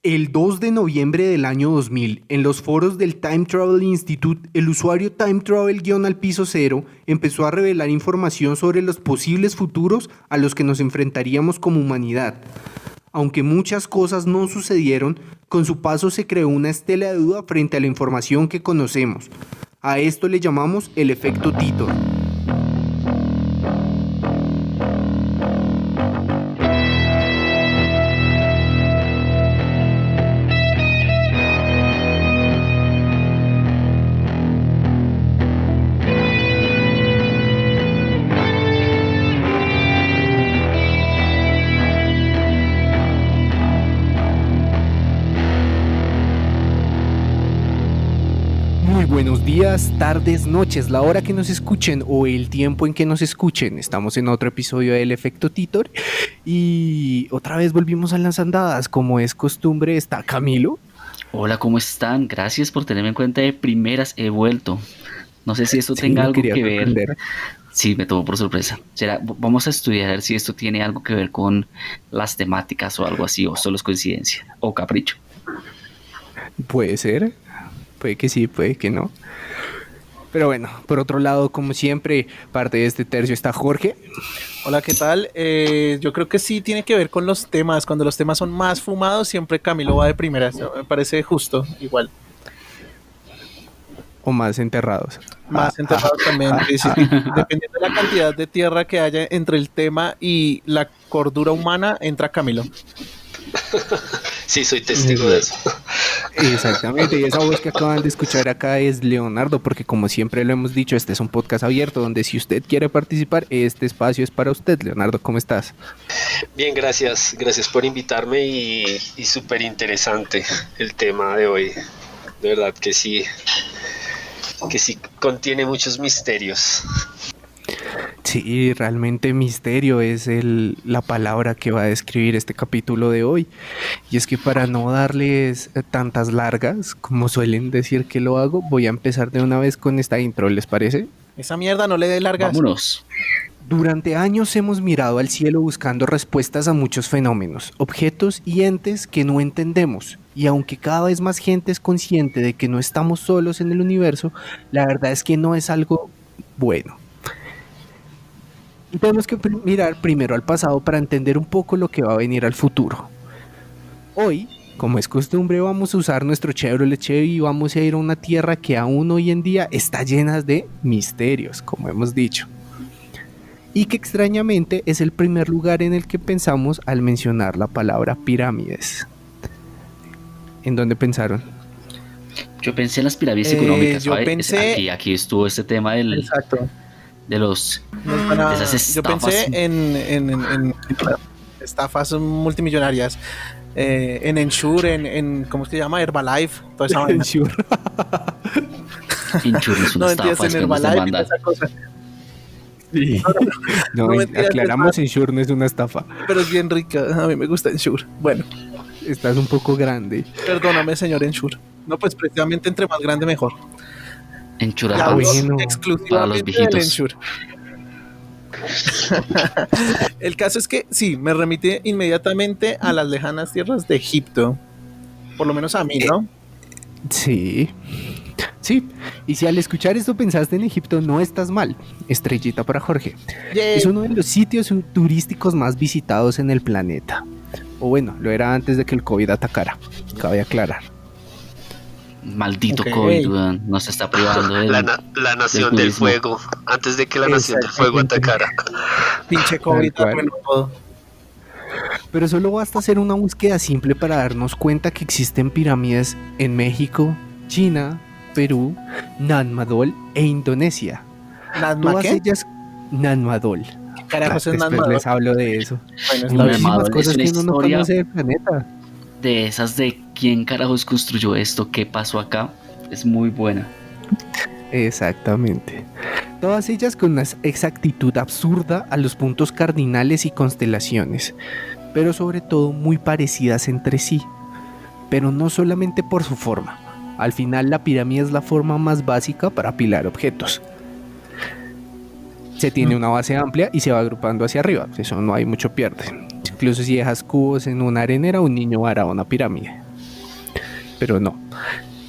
El 2 de noviembre del año 2000, en los foros del Time Travel Institute, el usuario Time Travel-al-piso 0 empezó a revelar información sobre los posibles futuros a los que nos enfrentaríamos como humanidad. Aunque muchas cosas no sucedieron, con su paso se creó una estela de duda frente a la información que conocemos. A esto le llamamos el efecto Titor. Muy buenos días, tardes, noches, la hora que nos escuchen o el tiempo en que nos escuchen. Estamos en otro episodio del Efecto Titor y otra vez volvimos a las andadas. Como es costumbre, está Camilo. Hola, ¿cómo están? Gracias por tenerme en cuenta de primeras, he vuelto. No sé si esto tenga algo que ver. Sí, me tomó por sorpresa. Vamos a estudiar a ver si esto tiene algo que ver con las temáticas o algo así, o solo es coincidencia, o capricho. Puede ser. Puede que sí, puede que no. Pero bueno, por otro lado, como siempre, parte de este tercio está Jorge. Hola, ¿qué tal? Yo creo que sí tiene que ver con los temas. Cuando los temas son más fumados, siempre Camilo va de primeras. Me parece justo, igual. O más enterrados. Más enterrados también. Sí. Dependiendo de la cantidad de tierra que haya entre el tema y la cordura humana, entra Camilo. Sí, soy testigo de eso. Exactamente, y esa voz que acaban de escuchar acá es Leonardo, porque como siempre lo hemos dicho, este es un podcast abierto donde si usted quiere participar, este espacio es para usted. Leonardo, ¿cómo estás? Bien, gracias por invitarme y súper interesante el tema de hoy. De verdad que sí contiene muchos misterios. Sí, realmente misterio es la palabra que va a describir este capítulo de hoy. Y es que para no darles tantas largas, como suelen decir que lo hago, voy a empezar de una vez con esta intro, ¿les parece? Esa mierda no le dé largas. Vámonos. Durante años hemos mirado al cielo buscando respuestas a muchos fenómenos, objetos y entes que no entendemos. Y aunque cada vez más gente es consciente de que no estamos solos en el universo, la verdad es que no es algo bueno. Y tenemos que mirar primero al pasado para entender un poco lo que va a venir al futuro. Hoy, como es costumbre, vamos a usar nuestro Chevrolet Chevy y vamos a ir a una tierra que aún hoy en día está llena de misterios, como hemos dicho. Y que extrañamente es el primer lugar en el que pensamos al mencionar la palabra pirámides. ¿En dónde pensaron? Yo pensé en las pirámides económicas. Yo pensé... Aquí estuvo este tema del... Exacto. De esas estafas. Yo pensé en estafas multimillonarias, en Ensure, en ¿cómo es que se llama? Herbalife, toda esa vaina. Ensure. Ensure es una estafa, en Herbalife y toda esa cosa. Sí. No, aclaramos, Ensure no es una estafa. Pero es bien rica, a mí me gusta Ensure. Bueno. Estás un poco grande. Perdóname, señor Ensure. No, pues precisamente entre más grande mejor. Ensure exclusivamente para los viejitos. El caso es que sí, me remite inmediatamente a las lejanas tierras de Egipto. Por lo menos a mí, ¿no? Sí. Y si al escuchar esto pensaste en Egipto, no estás mal. Estrellita para Jorge. Yay. Es uno de los sitios turísticos más visitados en el planeta. O bueno, lo era antes de que el COVID atacara. Cabe aclarar. Maldito COVID, weón. Nos está privando de la nación del fuego. Antes de que la nación del fuego atacara. Pinche COVID, bueno, todo. Pero solo basta hacer una búsqueda simple para darnos cuenta que existen pirámides en México, China, Perú, Nanmadol e Indonesia. ¿Todas ellas Nanmadol? ¿Qué carajos es Nanmadol? Después les hablo de eso. Bueno, muchísimas cosas que uno no conoce del planeta. De esas de quién carajos construyó esto, qué pasó acá, es muy buena. Exactamente. Todas ellas con una exactitud absurda a los puntos cardinales y constelaciones, pero sobre todo muy parecidas entre sí. Pero no solamente por su forma. Al final la pirámide es la forma más básica para apilar objetos. Se tiene una base amplia y se va agrupando hacia arriba. Eso no hay mucho pierde. Incluso si dejas cubos en una arenera, un niño hará una pirámide. pero no.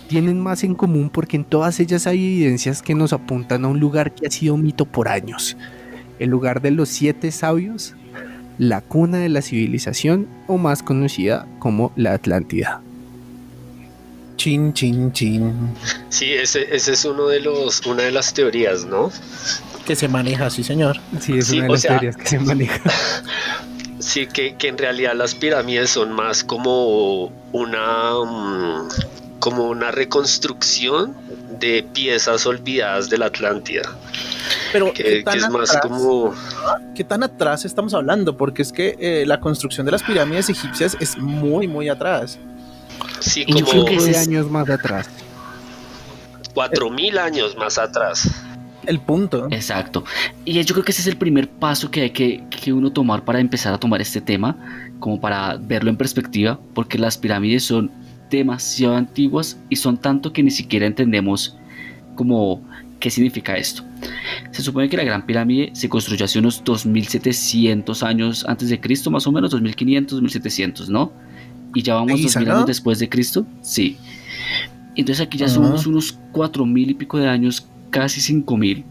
Tienen más en común porque en todas ellas hay evidencias que nos apuntan a un lugar que ha sido mito por años. El lugar de los 7 sabios, la cuna de la civilización, o más conocida como la Atlántida. Chin, chin, chin. Sí, ese es una de las teorías, ¿no? Que se maneja, sí, señor. Sí, es una de las teorías que se maneja. Sí, que en realidad las pirámides son más como una reconstrucción de piezas olvidadas de la Atlántida. Pero que es más como... ¿Qué tan atrás estamos hablando? Porque es que la construcción de las pirámides egipcias es muy, muy atrás. Sí, como como 5 años más atrás. 4000 años más atrás. El punto. Exacto. Y yo creo que ese es el primer paso que hay que uno tomar para empezar a tomar este tema, como para verlo en perspectiva, porque las pirámides son demasiado antiguas y son tanto que ni siquiera entendemos como qué significa esto. Se supone que la Gran Pirámide se construyó hace unos 2700 años antes de Cristo, más o menos 2500, 2700, ¿no? Y ya vamos 2000 años después de Cristo. Sí. Entonces aquí ya somos unos 4000 y pico de años, casi 5000.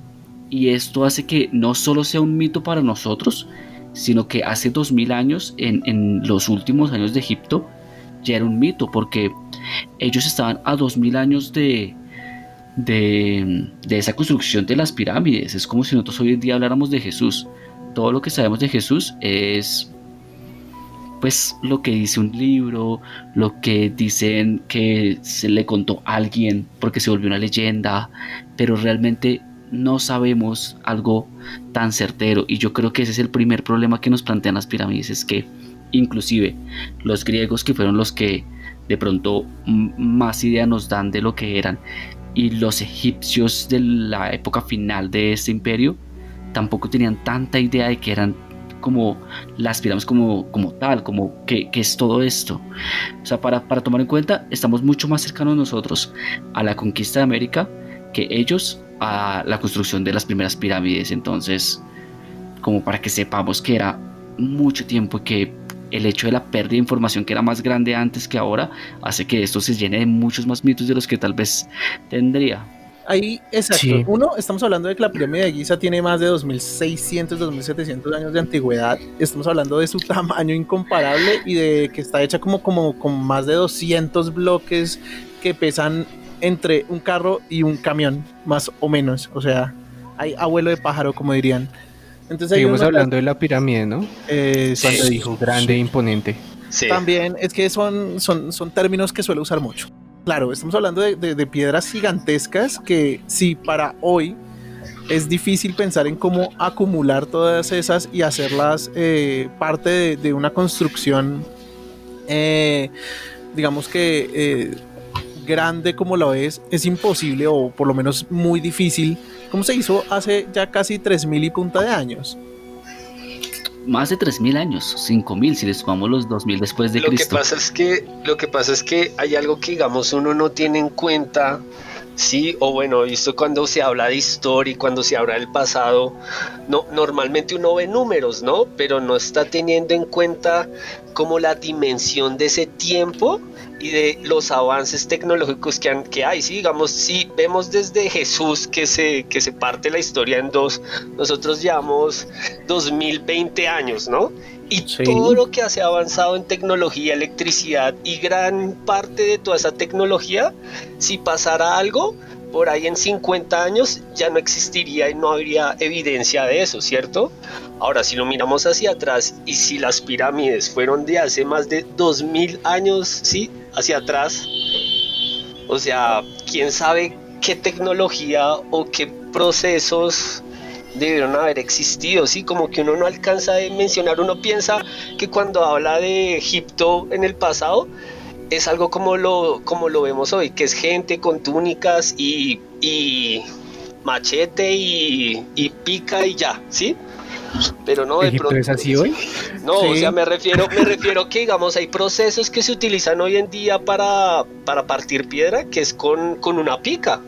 Y esto hace que no solo sea un mito para nosotros, sino que hace 2000 años, en los últimos años de Egipto, ya era un mito, porque ellos estaban a 2000 años de esa construcción de las pirámides. Es como si nosotros hoy en día habláramos de Jesús. Todo lo que sabemos de Jesús es pues lo que dice un libro, lo que dicen que se le contó a alguien porque se volvió una leyenda, pero realmente no sabemos algo tan certero. Y yo creo que ese es el primer problema que nos plantean las pirámides, es que inclusive los griegos, que fueron los que de pronto más idea nos dan de lo que eran, y los egipcios de la época final de este imperio tampoco tenían tanta idea de que eran como las pirámides como tal, como que es todo esto. O sea, para tomar en cuenta, estamos mucho más cercanos nosotros a la conquista de América que ellos a la construcción de las primeras pirámides. Entonces, como para que sepamos que era mucho tiempo y que el hecho de la pérdida de información, que era más grande antes que ahora, hace que esto se llene de muchos más mitos de los que tal vez tendría. Ahí, exacto. Sí. Uno, estamos hablando de que la pirámide de Giza tiene más de 2600, 2700 años de antigüedad. Estamos hablando de su tamaño incomparable y de que está hecha como con más de 200 bloques que pesan entre un carro y un camión, más o menos. O sea, hay abuelo de pájaro, como dirían. Entonces, seguimos hablando de la pirámide, ¿no? Cuando dijo grande e imponente. Sí. También es que son términos que suele usar mucho. Claro, estamos hablando de piedras gigantescas que si para hoy es difícil pensar en cómo acumular todas esas y hacerlas parte de una construcción, digamos que grande como lo es imposible, o por lo menos muy difícil, como se hizo hace ya casi 3000 y punta de años. Más de 3000 años, 5000 si le sumamos los 2000 después de Cristo. Lo que pasa es que hay algo que, digamos, uno no tiene en cuenta, sí, o bueno, visto cuando se habla de historia y cuando se habla del pasado, no, normalmente uno ve números, ¿no? Pero no está teniendo en cuenta como la dimensión de ese tiempo y de los avances tecnológicos que hay, ¿sí? Digamos, si vemos desde Jesús que se parte la historia en dos, nosotros llevamos 2020 años, ¿no? Y sí, todo lo que se ha avanzado en tecnología, electricidad y gran parte de toda esa tecnología, si pasara algo, por ahí en 50 años ya no existiría y no habría evidencia de eso, ¿cierto? Ahora, si lo miramos hacia atrás y si las pirámides fueron de hace más de 2000 años, ¿sí? Hacia atrás, o sea, quién sabe qué tecnología o qué procesos debieron haber existido, ¿sí? Como que uno no alcanza a mencionar, uno piensa que cuando habla de Egipto en el pasado es algo como lo vemos hoy, que es gente con túnicas y machete y pica y ya, ¿sí? Pero no, de ¿Egipto pronto es así hoy? No, sí. O sea, me refiero que, digamos, hay procesos que se utilizan hoy en día para partir piedra, que es con una pica.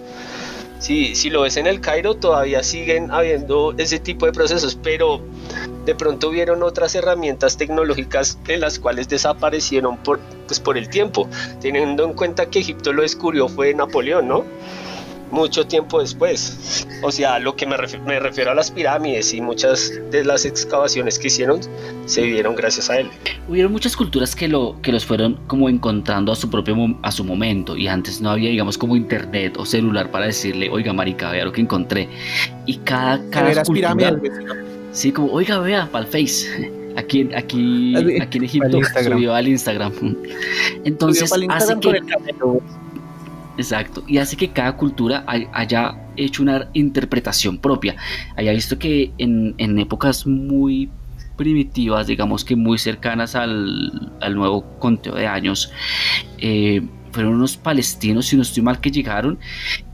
Sí, si lo ves en el Cairo todavía siguen habiendo ese tipo de procesos, pero de pronto hubieron otras herramientas tecnológicas en las cuales desaparecieron por el tiempo, teniendo en cuenta que Egipto lo descubrió fue Napoleón, ¿no? Mucho tiempo después. O sea, lo que me refiero a las pirámides y muchas de las excavaciones que hicieron se vivieron gracias a él. Hubieron muchas culturas que los fueron como encontrando a su momento, y antes no había, digamos, como internet o celular para decirle, oiga marica, vea lo que encontré. Y cada cultura, sí, como, oiga, vea, para el Face. Aquí en Egipto subió al Instagram. Entonces hace que... Exacto, y hace que cada cultura haya hecho una interpretación propia, haya visto que en épocas muy primitivas, digamos que muy cercanas al nuevo conteo de años, fueron unos palestinos, si no estoy mal, que llegaron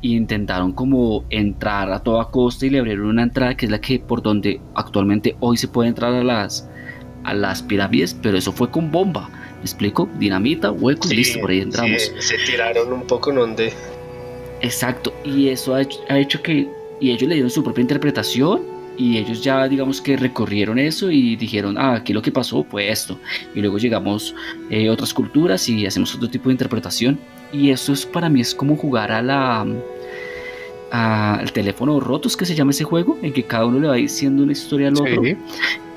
e intentaron como entrar a toda costa y le abrieron una entrada que es la que por donde actualmente hoy se puede entrar a las pirámides, pero eso fue con bomba. ¿Me explico? Dinamita, huecos, sí, listo, por ahí entramos. Sí, se tiraron un poco en donde. Exacto, y eso ha hecho que... Y ellos le dieron su propia interpretación, y ellos ya, digamos que recorrieron eso y dijeron, aquí lo que pasó fue esto. Y luego llegamos otras culturas y hacemos otro tipo de interpretación. Y eso para mí es como jugar al teléfono rotos, que se llama ese juego, en que cada uno le va diciendo una historia al otro. Sí.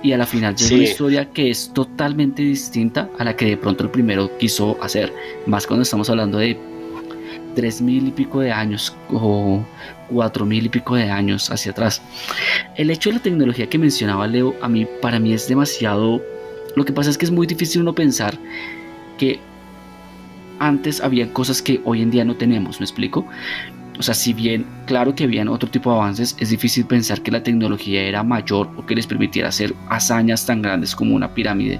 Y a la final llega una historia que es totalmente distinta a la que de pronto el primero quiso hacer, más cuando estamos hablando de 3.000 y pico de años o 4.000 y pico de años hacia atrás. El hecho de la tecnología que mencionaba Leo, para mí es demasiado... Lo que pasa es que es muy difícil uno pensar que antes había cosas que hoy en día no tenemos, ¿me explico? O sea, si bien, claro que habían otro tipo de avances, es difícil pensar que la tecnología era mayor o que les permitiera hacer hazañas tan grandes como una pirámide,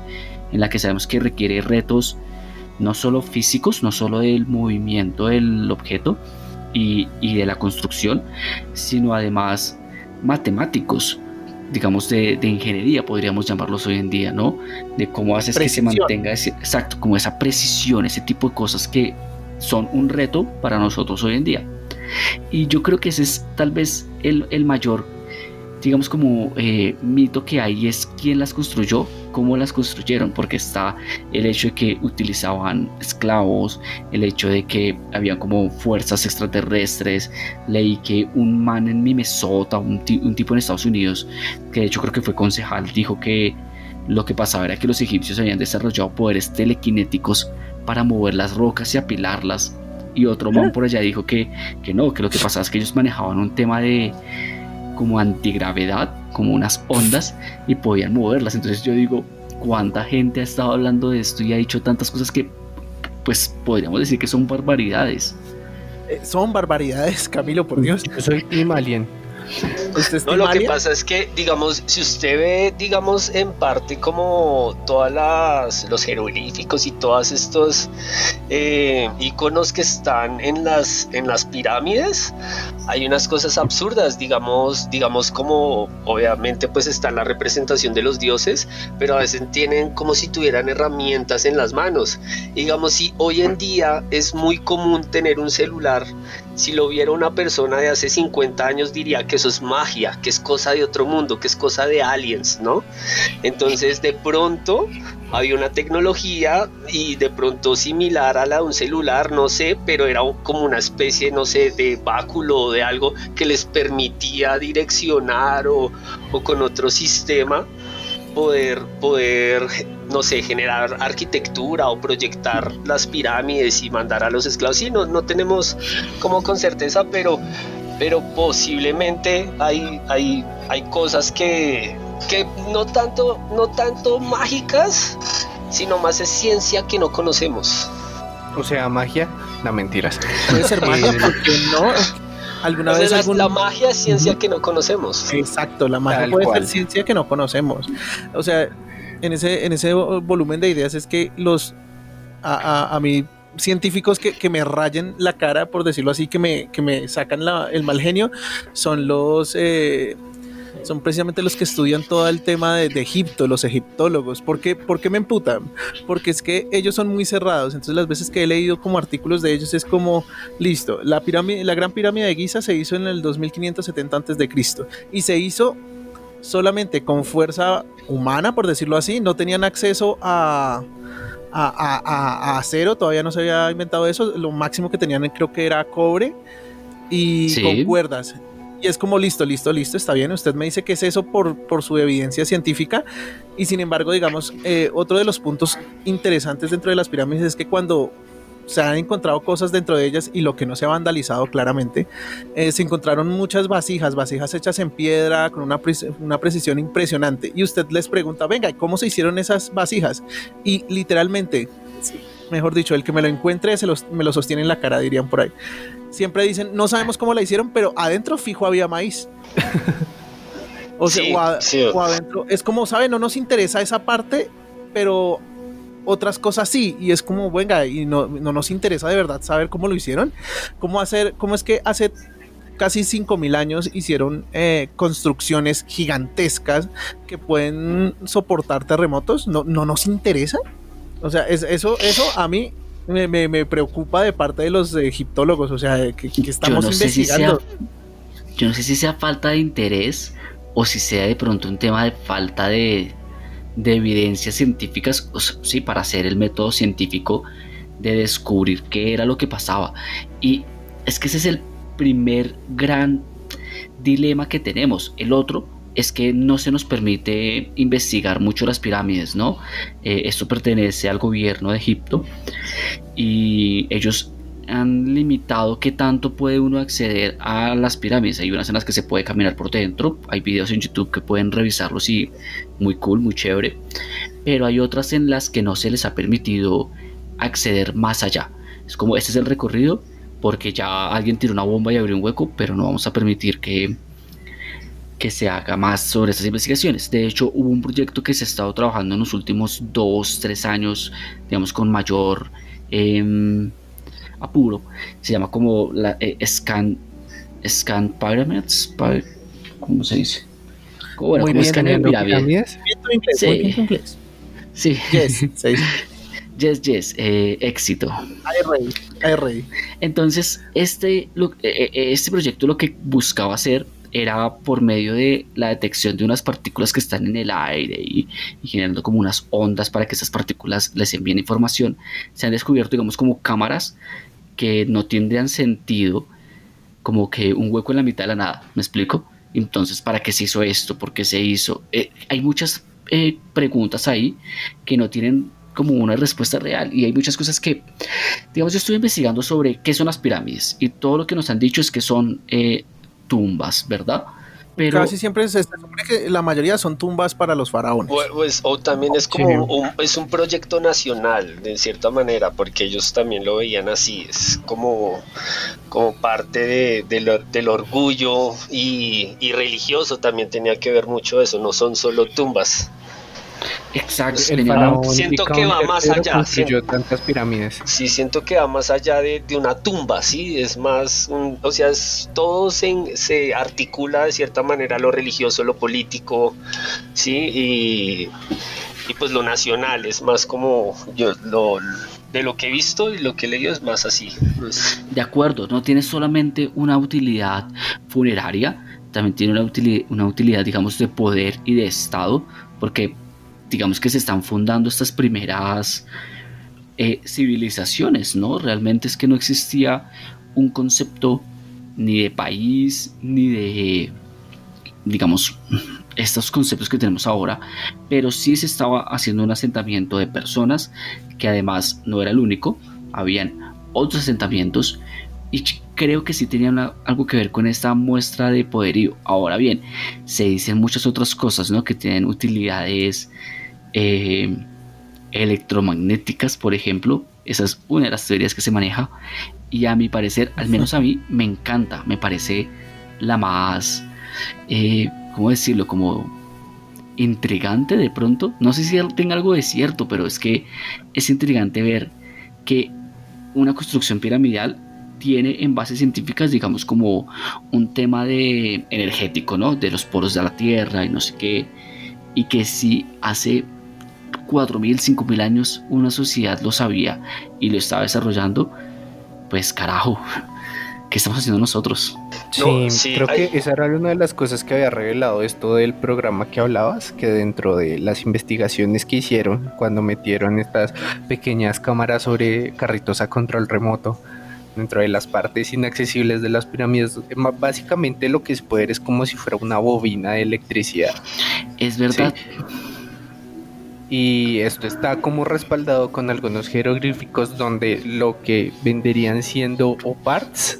en la que sabemos que requiere retos no solo físicos, no solo del movimiento del objeto y de la construcción, sino además matemáticos, digamos de ingeniería, podríamos llamarlos hoy en día, ¿no? De cómo haces precisión, que se mantenga exacto, como esa precisión, ese tipo de cosas que son un reto para nosotros hoy en día. Y yo creo que ese es tal vez el mayor, digamos, como mito que hay, es quién las construyó, cómo las construyeron, porque está el hecho de que utilizaban esclavos, el hecho de que había como fuerzas extraterrestres. Leí que un man en Minnesota, un tipo en Estados Unidos, que de hecho creo que fue concejal, dijo que lo que pasaba era que los egipcios habían desarrollado poderes telequinéticos para mover las rocas y apilarlas. Y otro man por allá dijo que no, que lo que pasaba es que ellos manejaban un tema de como antigravedad, como unas ondas, y podían moverlas. Entonces yo digo, ¿cuánta gente ha estado hablando de esto y ha dicho tantas cosas que pues podríamos decir que son barbaridades? Son barbaridades, Camilo, por Dios. Yo soy Team Alien. No, lo que pasa es que, digamos, si usted ve, digamos, en parte como todas los jeroglíficos y todos estos iconos que están en las pirámides, hay unas cosas absurdas, digamos como obviamente pues está la representación de los dioses, pero a veces tienen como si tuvieran herramientas en las manos. Digamos, si hoy en día es muy común tener un celular, si lo viera una persona de hace 50 años diría que eso es magia, que es cosa de otro mundo, que es cosa de aliens, ¿no? Entonces de pronto había una tecnología y de pronto similar a la de un celular, no sé, pero era como una especie, no sé, de báculo o de algo que les permitía direccionar o con otro sistema poder, no sé, generar arquitectura o proyectar las pirámides y mandar a los esclavos. Sí, no tenemos como con certeza, pero posiblemente hay cosas que no tanto mágicas, sino más es ciencia que no conocemos. O sea, magia, no, mentiras. Puede ser magia, porque no. ¿Alguna vez la magia es ciencia que no conocemos? Exacto, la magia puede ser ciencia que no conocemos. O sea, en ese volumen de ideas es que a mí científicos que me rayen la cara, por decirlo así, que me sacan el mal genio, son precisamente los que estudian todo el tema de Egipto, los egiptólogos. ¿Por qué me emputan? Porque es que ellos son muy cerrados. Entonces las veces que he leído como artículos de ellos es como, listo, la gran pirámide de Giza se hizo en el 2570 a.C. y se hizo solamente con fuerza humana, por decirlo así, no tenían acceso a acero, todavía no se había inventado eso, lo máximo que tenían creo que era cobre y con cuerdas. Y es como listo, está bien, usted me dice que es eso por su evidencia científica, y sin embargo, digamos, otro de los puntos interesantes dentro de las pirámides es que cuando se han encontrado cosas dentro de ellas y lo que no se ha vandalizado claramente, se encontraron muchas vasijas hechas en piedra con una precisión impresionante, y usted les pregunta, venga, ¿cómo se hicieron esas vasijas? Y literalmente, mejor dicho, el que me lo encuentre me lo sostiene en la cara, dirían por ahí. Siempre dicen, no sabemos cómo la hicieron, pero adentro fijo había maíz. O sea, o adentro, es como, ¿sabe? No nos interesa esa parte, pero otras cosas sí, y es como, venga, y no nos interesa de verdad saber cómo lo hicieron, cómo es que hace casi 5.000 años hicieron construcciones gigantescas que pueden soportar terremotos. No nos interesa. O sea, eso a mí me preocupa de parte de los egiptólogos, o sea, que estamos investigando. Yo no sé si sea falta de interés o si sea de pronto un tema de falta de evidencias científicas, sí, para hacer el método científico de descubrir qué era lo que pasaba. Y es que ese es el primer gran dilema que tenemos. El otro es que no se nos permite investigar mucho las pirámides, ¿no? Esto pertenece al gobierno de Egipto y ellos han limitado qué tanto puede uno acceder a las pirámides. Hay unas en las que se puede caminar por dentro, hay videos en YouTube que pueden revisarlos y muy cool, muy chévere, pero hay otras en las que no se les ha permitido acceder más allá. Es como, este es el recorrido porque ya alguien tiró una bomba y abrió un hueco, pero no vamos a permitir que se haga más sobre estas investigaciones. De hecho, hubo un proyecto que se ha estado trabajando en los últimos 2-3 años, digamos, con mayor apuro. Se llama como la Scan Pyramids, ¿cómo se dice? Bueno, muy como bien, escanear pirámides. Sí. Yes, éxito. Rey. Entonces, este proyecto lo que buscaba hacer era por medio de la detección de unas partículas que están en el aire y generando como unas ondas para que esas partículas les envíen información. Se han descubierto, digamos, como cámaras que no tendrían sentido, como que un hueco en la mitad de la nada, ¿me explico? Entonces, ¿para qué se hizo esto? ¿Por qué se hizo? Hay muchas preguntas ahí que no tienen como una respuesta real, y hay muchas cosas que, digamos, yo estuve investigando sobre qué son las pirámides y todo lo que nos han dicho es que son tumbas, ¿verdad? Pero casi siempre se supone que la mayoría son tumbas para los faraones. Pues, o también es como es un proyecto nacional, de cierta manera, porque ellos también lo veían así, es como parte del orgullo y religioso también tenía que ver mucho eso, no son solo tumbas. Exacto, siento que va más allá. Tantas pirámides. Sí, siento que va más allá de una tumba, sí, es más, o sea, todo se articula de cierta manera, lo religioso, lo político, sí, y pues lo nacional es más como de lo que he visto y lo que he leído es más así. Pues. De acuerdo, no tiene solamente una utilidad funeraria, también tiene una utilidad, digamos, de poder y de estado, porque digamos que se están fundando estas primeras civilizaciones, ¿no? Realmente es que no existía un concepto ni de país, ni de, digamos, estos conceptos que tenemos ahora, pero sí se estaba haciendo un asentamiento de personas, que además no era el único, habían otros asentamientos, y creo que sí tenían algo que ver con esta muestra de poderío. Ahora bien, se dicen muchas otras cosas, ¿no? Que tienen utilidades electromagnéticas, por ejemplo. Esa es una de las teorías que se maneja, y a mi parecer, al menos a mí, me encanta, me parece la más, ¿cómo decirlo? Como intrigante de pronto. No sé si tenga algo de cierto, pero es que es intrigante ver que una construcción piramidal tiene en bases científicas, digamos, como un tema de energético, ¿no? De los poros de la Tierra y no sé qué, y que si hace 4.000, 5.000 años una sociedad lo sabía y lo estaba desarrollando, pues carajo, ¿qué estamos haciendo nosotros? Sí, creo que esa era una de las cosas que había revelado esto del programa que hablabas, que dentro de las investigaciones que hicieron cuando metieron estas pequeñas cámaras sobre carritos a control remoto dentro de las partes inaccesibles de las pirámides, básicamente lo que es poder es como si fuera una bobina de electricidad. Es verdad. ¿Sí? Y esto está como respaldado con algunos jeroglíficos donde lo que venderían siendo parts,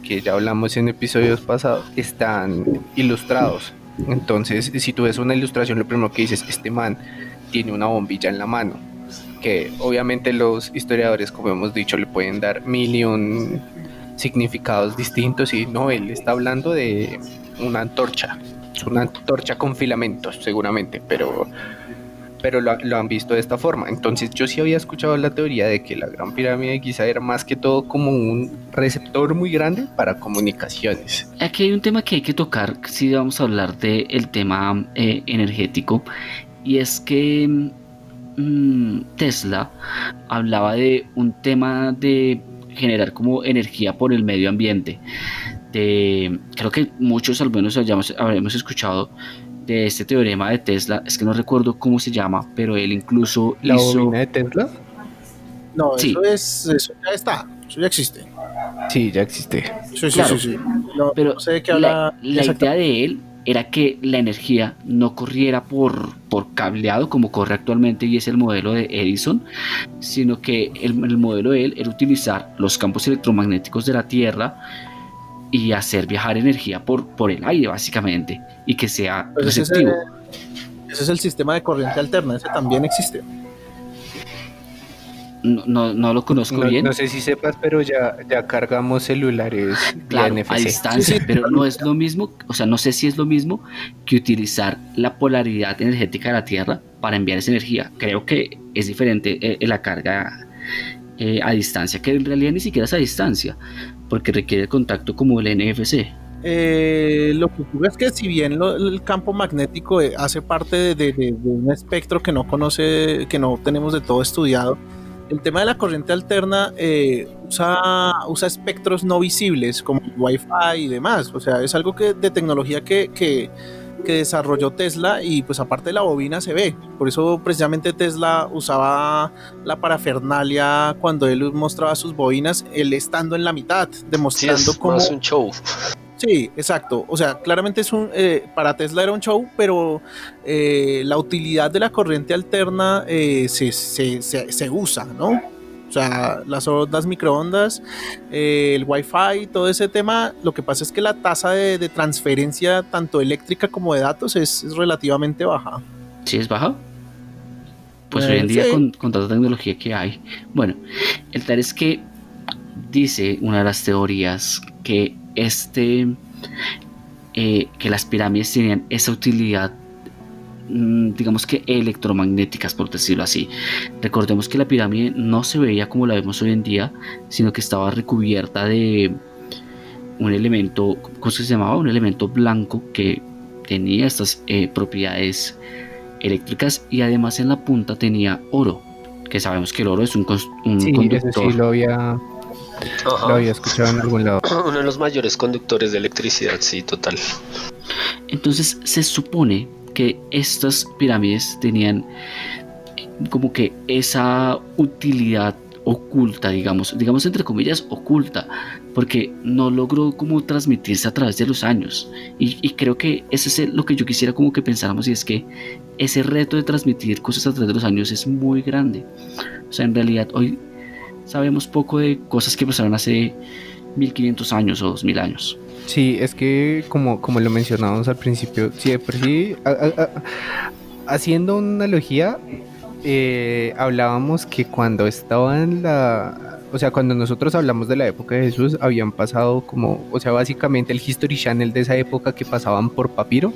que ya hablamos en episodios pasados, están ilustrados. Entonces, si tú ves una ilustración, lo primero que dices, este man tiene una bombilla en la mano, que obviamente los historiadores, como hemos dicho, le pueden dar mil y un significados distintos, y no, él está hablando de una antorcha, es una antorcha con filamentos seguramente, pero lo han visto de esta forma. Entonces yo sí había escuchado la teoría de que la Gran Pirámide de Giza era más que todo como un receptor muy grande para comunicaciones. Aquí hay un tema que hay que tocar si vamos a hablar del tema energético, y es que Tesla hablaba de un tema de generar como energía por el medio ambiente. Creo que muchos al menos habremos escuchado de este teorema de Tesla, es que no recuerdo cómo se llama, pero él incluso ¿La bobina de Tesla? No, sí. Eso ya está, eso ya existe. Sí, ya existe. Sí. No, pero no sé de qué habla. La idea de él era que la energía no corriera por cableado como corre actualmente, y es el modelo de Edison, sino que el modelo de él era utilizar los campos electromagnéticos de la Tierra y hacer viajar energía por el aire, básicamente, y que sea receptivo. Ese es el sistema de corriente alterna, ese también existe. No lo conozco bien. No sé si sepas, pero ya cargamos celulares claro, NFC. a distancia, sí, pero no es lo mismo, o sea, no sé si es lo mismo que utilizar la polaridad energética de la Tierra para enviar esa energía. Creo que es diferente la carga a distancia, que en realidad ni siquiera es a distancia, porque requiere el contacto como el NFC. Lo que ocurre es que si bien el campo magnético hace parte de un espectro que no tenemos de todo estudiado, el tema de la corriente alterna usa espectros no visibles como el Wi-Fi y demás. O sea, es algo de tecnología que desarrolló Tesla, y pues aparte de la bobina se ve. Por eso precisamente Tesla usaba la parafernalia cuando él mostraba sus bobinas, él estando en la mitad, demostrando cómo... más un show. Sí, exacto. O sea, claramente para Tesla era un show, pero la utilidad de la corriente alterna se usa, ¿no? O sea, las ondas microondas, el Wi-Fi, todo ese tema. Lo que pasa es que la tasa de transferencia, tanto eléctrica como de datos, es relativamente baja. ¿Sí es baja? Pues hoy en día sí. con tanta tecnología que hay. Bueno, el tal es que dice una de las teorías que que las pirámides tenían esa utilidad, digamos que electromagnéticas, por decirlo así. Recordemos que la pirámide no se veía como la vemos hoy en día, sino que estaba recubierta de un elemento, ¿cómo se llamaba? Un elemento blanco que tenía estas propiedades eléctricas, y además en la punta tenía oro, que sabemos que el oro es un conductor. Eso sí lo había escuchado en algún lado. Uno de los mayores conductores de electricidad, sí, total. Entonces se supone que estas pirámides tenían como que esa utilidad oculta, digamos entre comillas oculta, porque no logró como transmitirse a través de los años, y creo que eso es lo que yo quisiera como que pensáramos, y es que ese reto de transmitir cosas a través de los años es muy grande. O sea, en realidad hoy sabemos poco de cosas que pasaron hace 1500 años o 2000 años. Sí, es que como lo mencionábamos al principio, sí, de por sí, haciendo una analogía, hablábamos que cuando cuando nosotros hablamos de la época de Jesús, habían pasado básicamente el History Channel de esa época, que pasaban por papiro,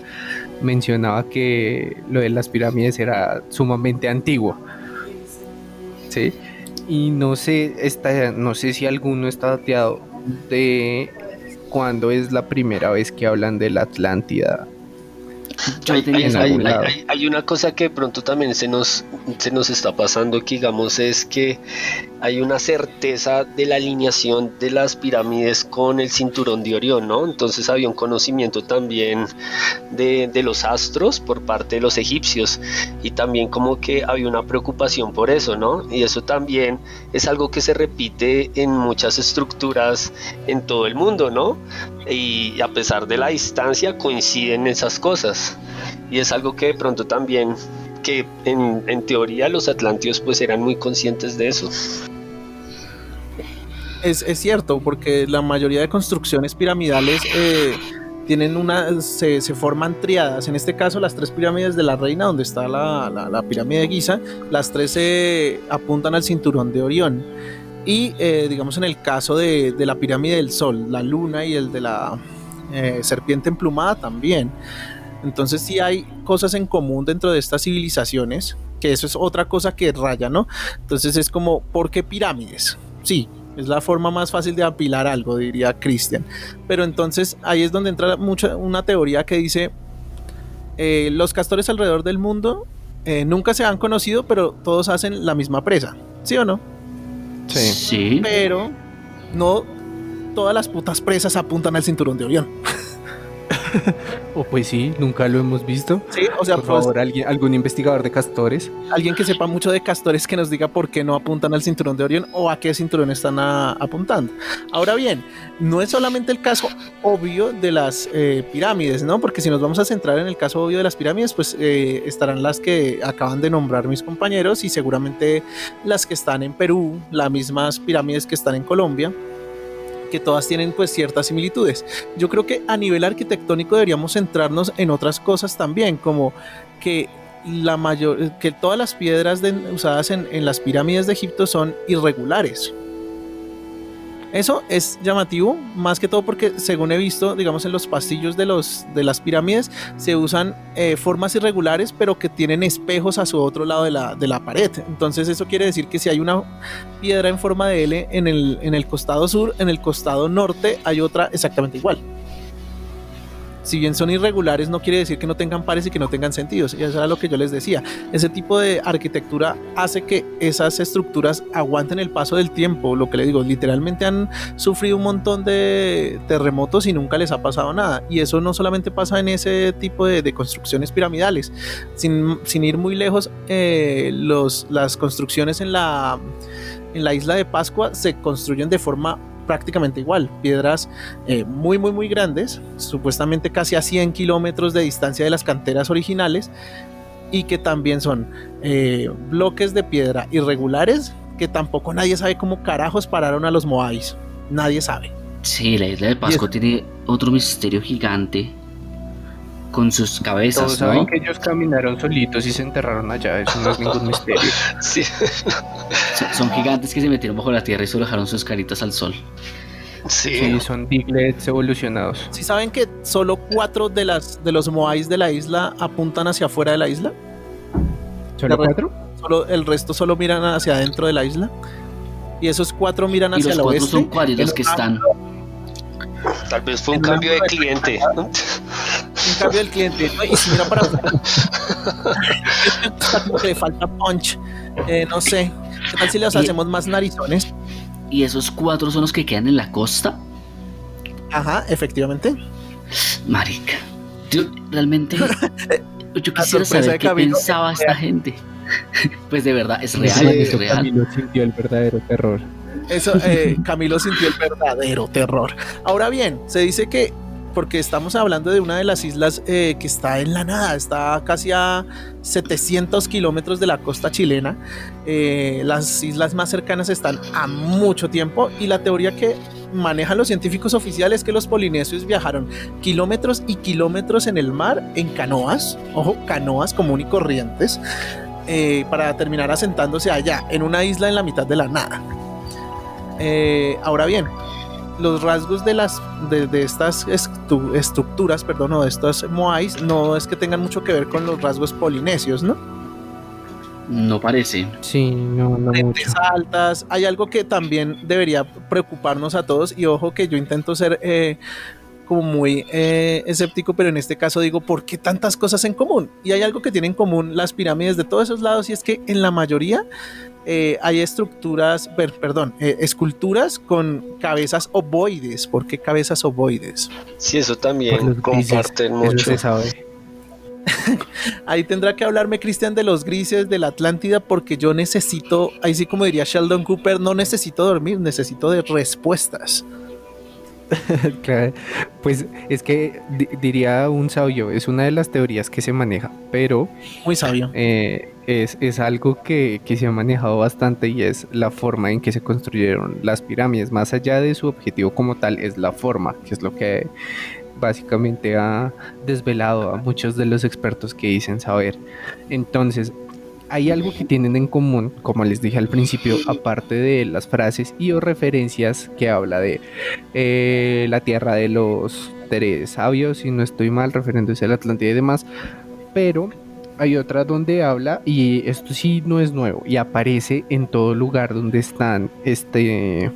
mencionaba que lo de las pirámides era sumamente antiguo, ¿sí? Y no sé si alguno está dateado de cuándo es la primera vez que hablan de la Atlántida. Hay una cosa que de pronto también se nos está pasando, que digamos es que hay una certeza de la alineación de las pirámides con el cinturón de Orión, ¿no? Entonces había un conocimiento también de los astros por parte de los egipcios, y también como que había una preocupación por eso, ¿no? Y eso también es algo que se repite en muchas estructuras en todo el mundo, ¿no? Y a pesar de la distancia coinciden esas cosas, y es algo que de pronto también, que en teoría los atlanteos pues eran muy conscientes de eso. Es cierto, porque la mayoría de construcciones piramidales tienen se forman triadas. En este caso, las 3 pirámides de la Reina, donde está la pirámide de Giza, las 3 apuntan al cinturón de Orión. Y digamos, en el caso de la pirámide del Sol, la Luna y el de la serpiente emplumada también. Entonces sí hay cosas en común dentro de estas civilizaciones, que eso es otra cosa que raya, ¿no? Entonces es como, ¿por qué pirámides? Sí, es la forma más fácil de apilar algo, diría Christian. Pero entonces ahí es donde entra una teoría que dice, los castores alrededor del mundo nunca se han conocido, pero todos hacen la misma presa, ¿sí o no? Sí. Pero no todas las putas presas apuntan al cinturón de Orión. O pues sí, nunca lo hemos visto. Sí, o sea, por favor, algún investigador de castores. Alguien que sepa mucho de castores que nos diga por qué no apuntan al cinturón de Orión o a qué cinturón están apuntando. Ahora bien, no es solamente el caso obvio de las pirámides, ¿no? Porque si nos vamos a centrar en el caso obvio de las pirámides, pues estarán las que acaban de nombrar mis compañeros y seguramente las que están en Perú, las mismas pirámides que están en Colombia, que todas tienen pues ciertas similitudes. Yo creo que a nivel arquitectónico deberíamos centrarnos en otras cosas también, como que que todas las piedras usadas en las pirámides de Egipto son irregulares. Eso es llamativo, más que todo porque según he visto, digamos, en los pasillos de las pirámides se usan formas irregulares, pero que tienen espejos a su otro lado de la pared. Entonces eso quiere decir que si hay una piedra en forma de L en el costado sur, en el costado norte hay otra exactamente igual. Si bien son irregulares, no quiere decir que no tengan pares y que no tengan sentidos. Y eso era lo que yo les decía. Ese tipo de arquitectura hace que esas estructuras aguanten el paso del tiempo. Lo que les digo, literalmente han sufrido un montón de terremotos y nunca les ha pasado nada. Y eso no solamente pasa en ese tipo de construcciones piramidales. Sin ir muy lejos, las construcciones en la isla de Pascua se construyen de forma prácticamente igual, piedras muy muy muy grandes, supuestamente casi a 100 kilómetros de distancia de las canteras originales, y que también son bloques de piedra irregulares que tampoco nadie sabe cómo carajos pararon a los moais, nadie sabe. Sí, la isla de Pascua tiene otro misterio gigante con sus cabezas. Todos saben que ellos caminaron solitos y se enterraron allá, eso no es ningún misterio. Sí. Son gigantes que se metieron bajo la tierra y solo dejaron sus caritas al sol. Sí, son diglets evolucionados. ¿Sí saben que solo 4 de los moais de la isla apuntan hacia afuera de la isla? ¿Solo 4? El resto solo miran hacia adentro de la isla. Y esos 4 miran hacia el oeste. Y los 4 son cuáles los que están. Tal vez fue un cambio de cliente. Un cambio del cliente. Y si mira para afuera, como que le falta punch. No sé. ¿Qué tal si les hacemos más narizones? ¿Y esos 4 son los que quedan en la costa? Ajá, efectivamente. Marica, yo realmente quisiera saber qué pensaba esta gente. Pues de verdad, es real, es real. Camilo sintió el verdadero terror. Eso, Camilo sintió el verdadero terror. Ahora bien, se dice que, porque estamos hablando de una de las islas que está en la nada, está casi a 700 kilómetros de la costa chilena. Las islas más cercanas están a mucho tiempo, y la teoría que manejan los científicos oficiales es que los polinesios viajaron kilómetros y kilómetros en el mar en canoas, ojo, canoas común y corrientes, para terminar asentándose allá, en una isla en la mitad de la nada. Ahora bien, los rasgos de estas estructuras, o de estos moais, no es que tengan mucho que ver con los rasgos polinesios, ¿no? No parece. Sí, no mucho. Altas. Hay algo que también debería preocuparnos a todos, y ojo que yo intento ser como muy escéptico, pero en este caso digo, ¿por qué tantas cosas en común? Y hay algo que tienen en común las pirámides de todos esos lados, y es que en la mayoría hay esculturas con cabezas ovoides. ¿Por qué cabezas ovoides? Sí, eso también comparten mucho. Eso se sabe. Ahí tendrá que hablarme Cristian de los grises, de la Atlántida, porque yo necesito, ahí sí como diría Sheldon Cooper, no necesito dormir, necesito de respuestas. Claro, pues es que diría un sabio, es una de las teorías que se maneja, pero muy sabio. Es algo que se ha manejado bastante, y es la forma en que se construyeron las pirámides. Más allá de su objetivo como tal, es la forma, que es lo que básicamente ha desvelado a muchos de los expertos que dicen saber. Entonces, hay algo que tienen en común, como les dije al principio, aparte de las frases y o referencias que habla de la tierra de los tres sabios, si no estoy mal, refiriéndose a la Atlántida y demás, pero hay otra donde habla, y esto sí no es nuevo, y aparece en todo lugar donde están este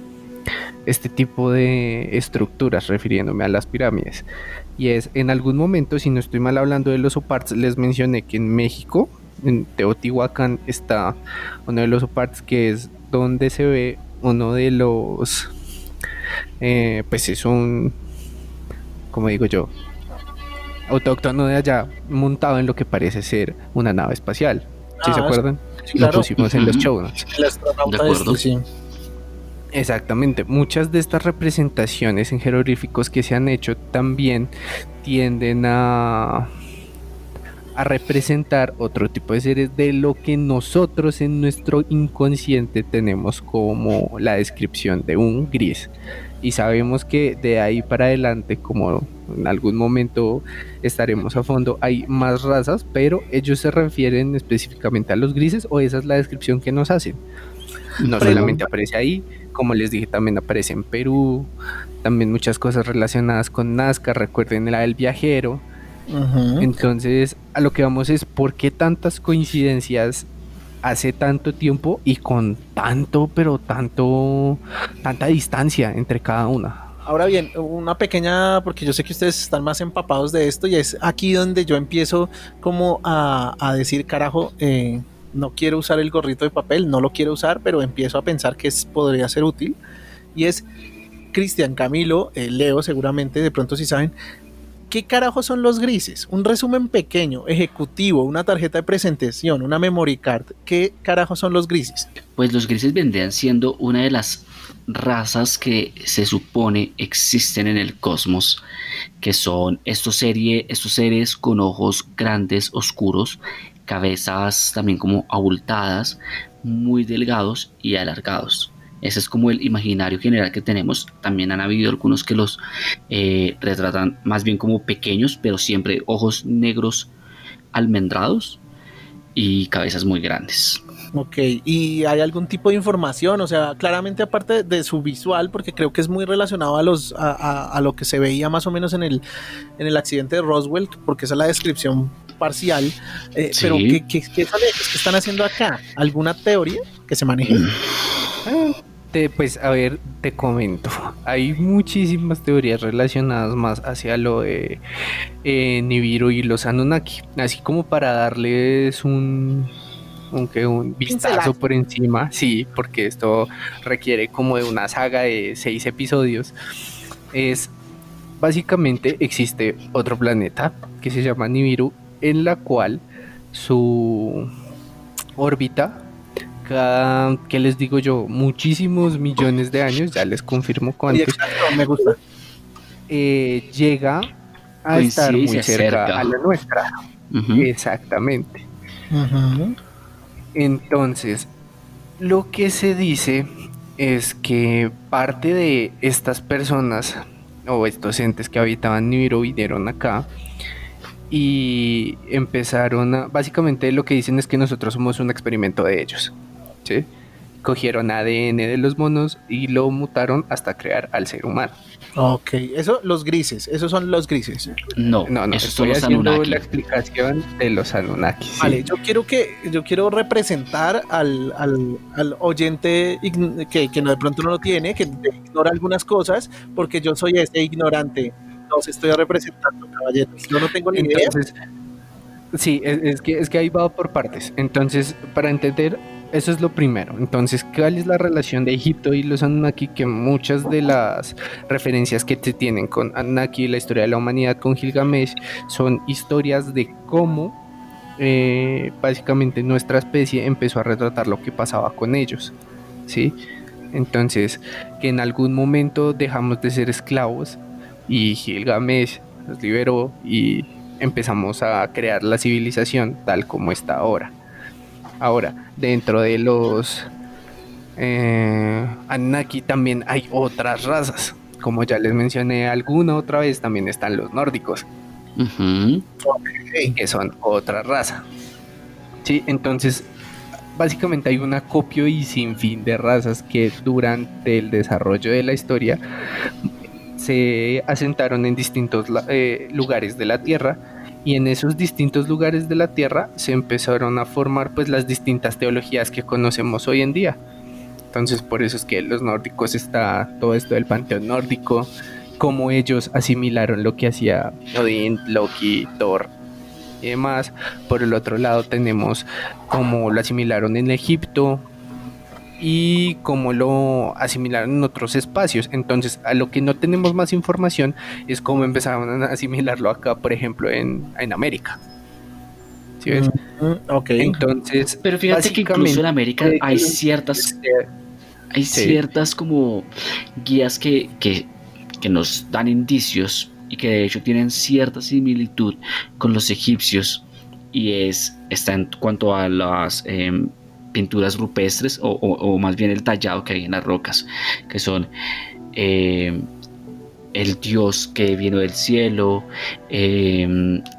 tipo de estructuras, refiriéndome a las pirámides. Y es, en algún momento, si no estoy mal hablando de los oparts, les mencioné que en México, en Teotihuacán, está uno de los oparts, que es donde se ve uno de los pues es un, como digo yo, autóctono de allá, montado en lo que parece ser una nave espacial. ¿Sí se acuerdan? Sí, claro. Lo pusimos en los show notes. El astronauta de acuerdo. Sí. Exactamente, muchas de estas representaciones en jeroglíficos que se han hecho también tienden a representar otro tipo de seres de lo que nosotros en nuestro inconsciente tenemos como la descripción de un gris, y sabemos que de ahí para adelante, como en algún momento estaremos a fondo, hay más razas, pero ellos se refieren específicamente a los grises, o esa es la descripción que nos hacen. No solamente aparece ahí, como les dije, también aparece en Perú, también muchas cosas relacionadas con Nazca, recuerden la del viajero. Uh-huh. Entonces, a lo que vamos es, ¿por qué tantas coincidencias hace tanto tiempo y con tanta distancia entre cada una? Ahora bien, una pequeña, porque yo sé que ustedes están más empapados de esto, y es aquí donde yo empiezo como a decir, carajo, no quiero usar el gorrito de papel, no lo quiero usar, pero empiezo a pensar que podría ser útil. Y es, Cristian, Camilo, Leo seguramente, de pronto si saben, ¿qué carajo son los grises? Un resumen pequeño, ejecutivo, una tarjeta de presentación, una memory card. ¿Qué carajo son los grises? Pues los grises vendrían siendo una de las razas que se supone existen en el cosmos, que son estos seres con ojos grandes, oscuros, cabezas también como abultadas, muy delgados y alargados. Ese es como el imaginario general que tenemos. También han habido algunos que los retratan más bien como pequeños, pero siempre ojos negros almendrados y cabezas muy grandes. Ok, ¿y hay algún tipo de información? O sea, claramente aparte de su visual, porque creo que es muy relacionado a lo que se veía más o menos en el accidente de Roswell, porque esa es la descripción parcial, sí. Pero ¿qué están haciendo acá? ¿Alguna teoría que se maneje? Pues a ver, te comento, hay muchísimas teorías relacionadas más hacia lo de Nibiru y los Anunnaki, así como para darles un vistazo por encima, sí, porque esto requiere como de una saga de 6 episodios. Es básicamente, existe otro planeta que se llama Nibiru, en la cual su órbita, cada, ¿qué les digo yo? Muchísimos millones de años, ya les confirmo cuántos. Exacto, me gusta. Llega a estar muy cerca a la nuestra. Uh-huh. Exactamente. Uh-huh. Entonces, lo que se dice es que parte de estas personas o estos entes que habitaban Nibiru vinieron acá y empezaron a, básicamente lo que dicen es que nosotros somos un experimento de ellos, ¿sí? Cogieron ADN de los monos y lo mutaron hasta crear al ser humano. Ok, esos son los grises. No, esos son los Anunnaki. La explicación de los Anunnaki. Sí. Vale, yo quiero representar al oyente que de pronto no lo tiene, que ignora algunas cosas, porque yo soy ese ignorante. no se estoy representando, caballeros. Yo no tengo ni idea. Entonces, sí, es que ahí va por partes. Entonces, para entender, eso es lo primero. Entonces, ¿cuál es la relación de Egipto y los Anunnaki? Que muchas de las referencias que se tienen con Anunnaki, la historia de la humanidad con Gilgamesh, son historias de cómo básicamente nuestra especie empezó a retratar lo que pasaba con ellos, ¿sí? Entonces, que en algún momento dejamos de ser esclavos y Gilgamesh nos liberó y empezamos a crear la civilización tal como está ahora. Ahora, dentro de los Anunnaki también hay otras razas. Como ya les mencioné alguna otra vez, también están los nórdicos, que son otra raza. Sí, entonces, básicamente hay un acopio y sinfín de razas que durante el desarrollo de la historia se asentaron en distintos lugares de la Tierra, y en esos distintos lugares de la Tierra se empezaron a formar pues las distintas teologías que conocemos hoy en día. Entonces por eso es que los nórdicos está todo esto del panteón nórdico, cómo ellos asimilaron lo que hacía Odín, Loki, Thor y demás. Por el otro lado tenemos cómo lo asimilaron en Egipto y cómo lo asimilaron en otros espacios. Entonces, a lo que no tenemos más información es cómo empezaron a asimilarlo acá, por ejemplo, en América. ¿Sí ves? Okay. Entonces, pero fíjate que incluso en América hay ciertas como guías que nos dan indicios y que de hecho tienen cierta similitud con los egipcios, y está en cuanto a las pinturas rupestres o más bien el tallado que hay en las rocas, que son el dios que vino del cielo,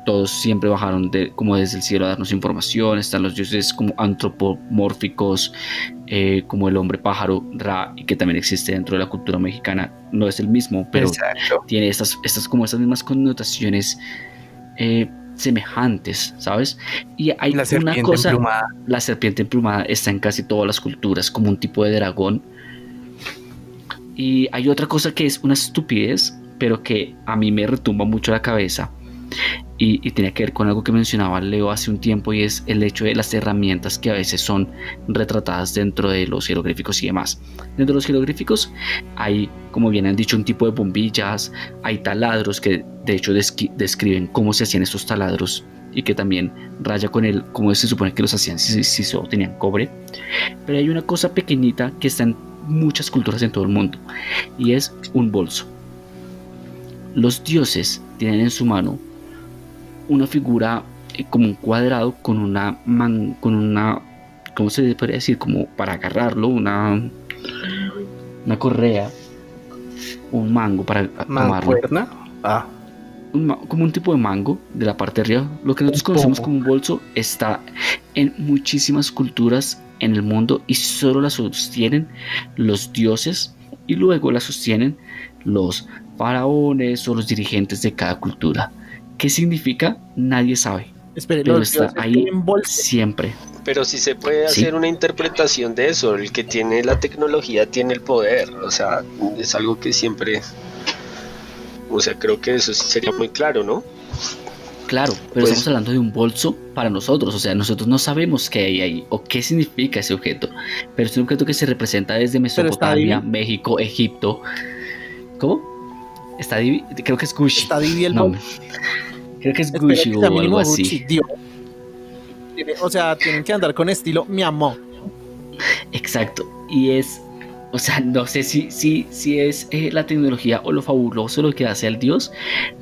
todos siempre bajaron como desde el cielo a darnos información. Están los dioses como antropomórficos, como el hombre pájaro, Ra, y que también existe dentro de la cultura mexicana. No es el mismo, pero exacto, tiene estas mismas connotaciones semejantes, ¿sabes? Y hay una cosa emplumada. La serpiente emplumada está en casi todas las culturas como un tipo de dragón. Y hay otra cosa que es una estupidez, pero que a mí me retumba mucho la cabeza, y tiene que ver con algo que mencionaba Leo hace un tiempo, y es el hecho de las herramientas que a veces son retratadas dentro de los jeroglíficos y demás. Dentro de los jeroglíficos hay, como bien han dicho, un tipo de bombillas, hay taladros que de hecho describen cómo se hacían estos taladros, y que también raya con cómo se supone que los hacían si solo tenían cobre. Pero hay una cosa pequeñita que está en muchas culturas en todo el mundo, y es un bolso. Los dioses tienen en su mano una figura como un cuadrado con una ¿cómo se podría decir? Como para agarrarlo, una correa, un mango para amarlo. Como un tipo de mango de la parte de arriba. Lo que nosotros conocemos como un bolso está en muchísimas culturas en el mundo, y solo la sostienen los dioses, y luego la sostienen los faraones o los dirigentes de cada cultura. ¿Qué significa? Nadie sabe. Pero está ahí siempre. Pero sí se puede hacer una interpretación de eso. El que tiene la tecnología tiene el poder. O sea, es algo que siempre... O sea, creo que eso sería muy claro, ¿no? Claro, pero estamos hablando de un bolso para nosotros. O sea, nosotros no sabemos qué hay ahí o qué significa ese objeto. Pero es un objeto que se representa desde Mesopotamia, México, Egipto. ¿Cómo? Creo que es Gucci. Está Divi el nombre. Creo que es Gucci o algo así. Gucci, o sea, tienen que andar con estilo, mi amor. Exacto. Y es... O sea, no sé si es la tecnología o lo fabuloso lo que hace al dios,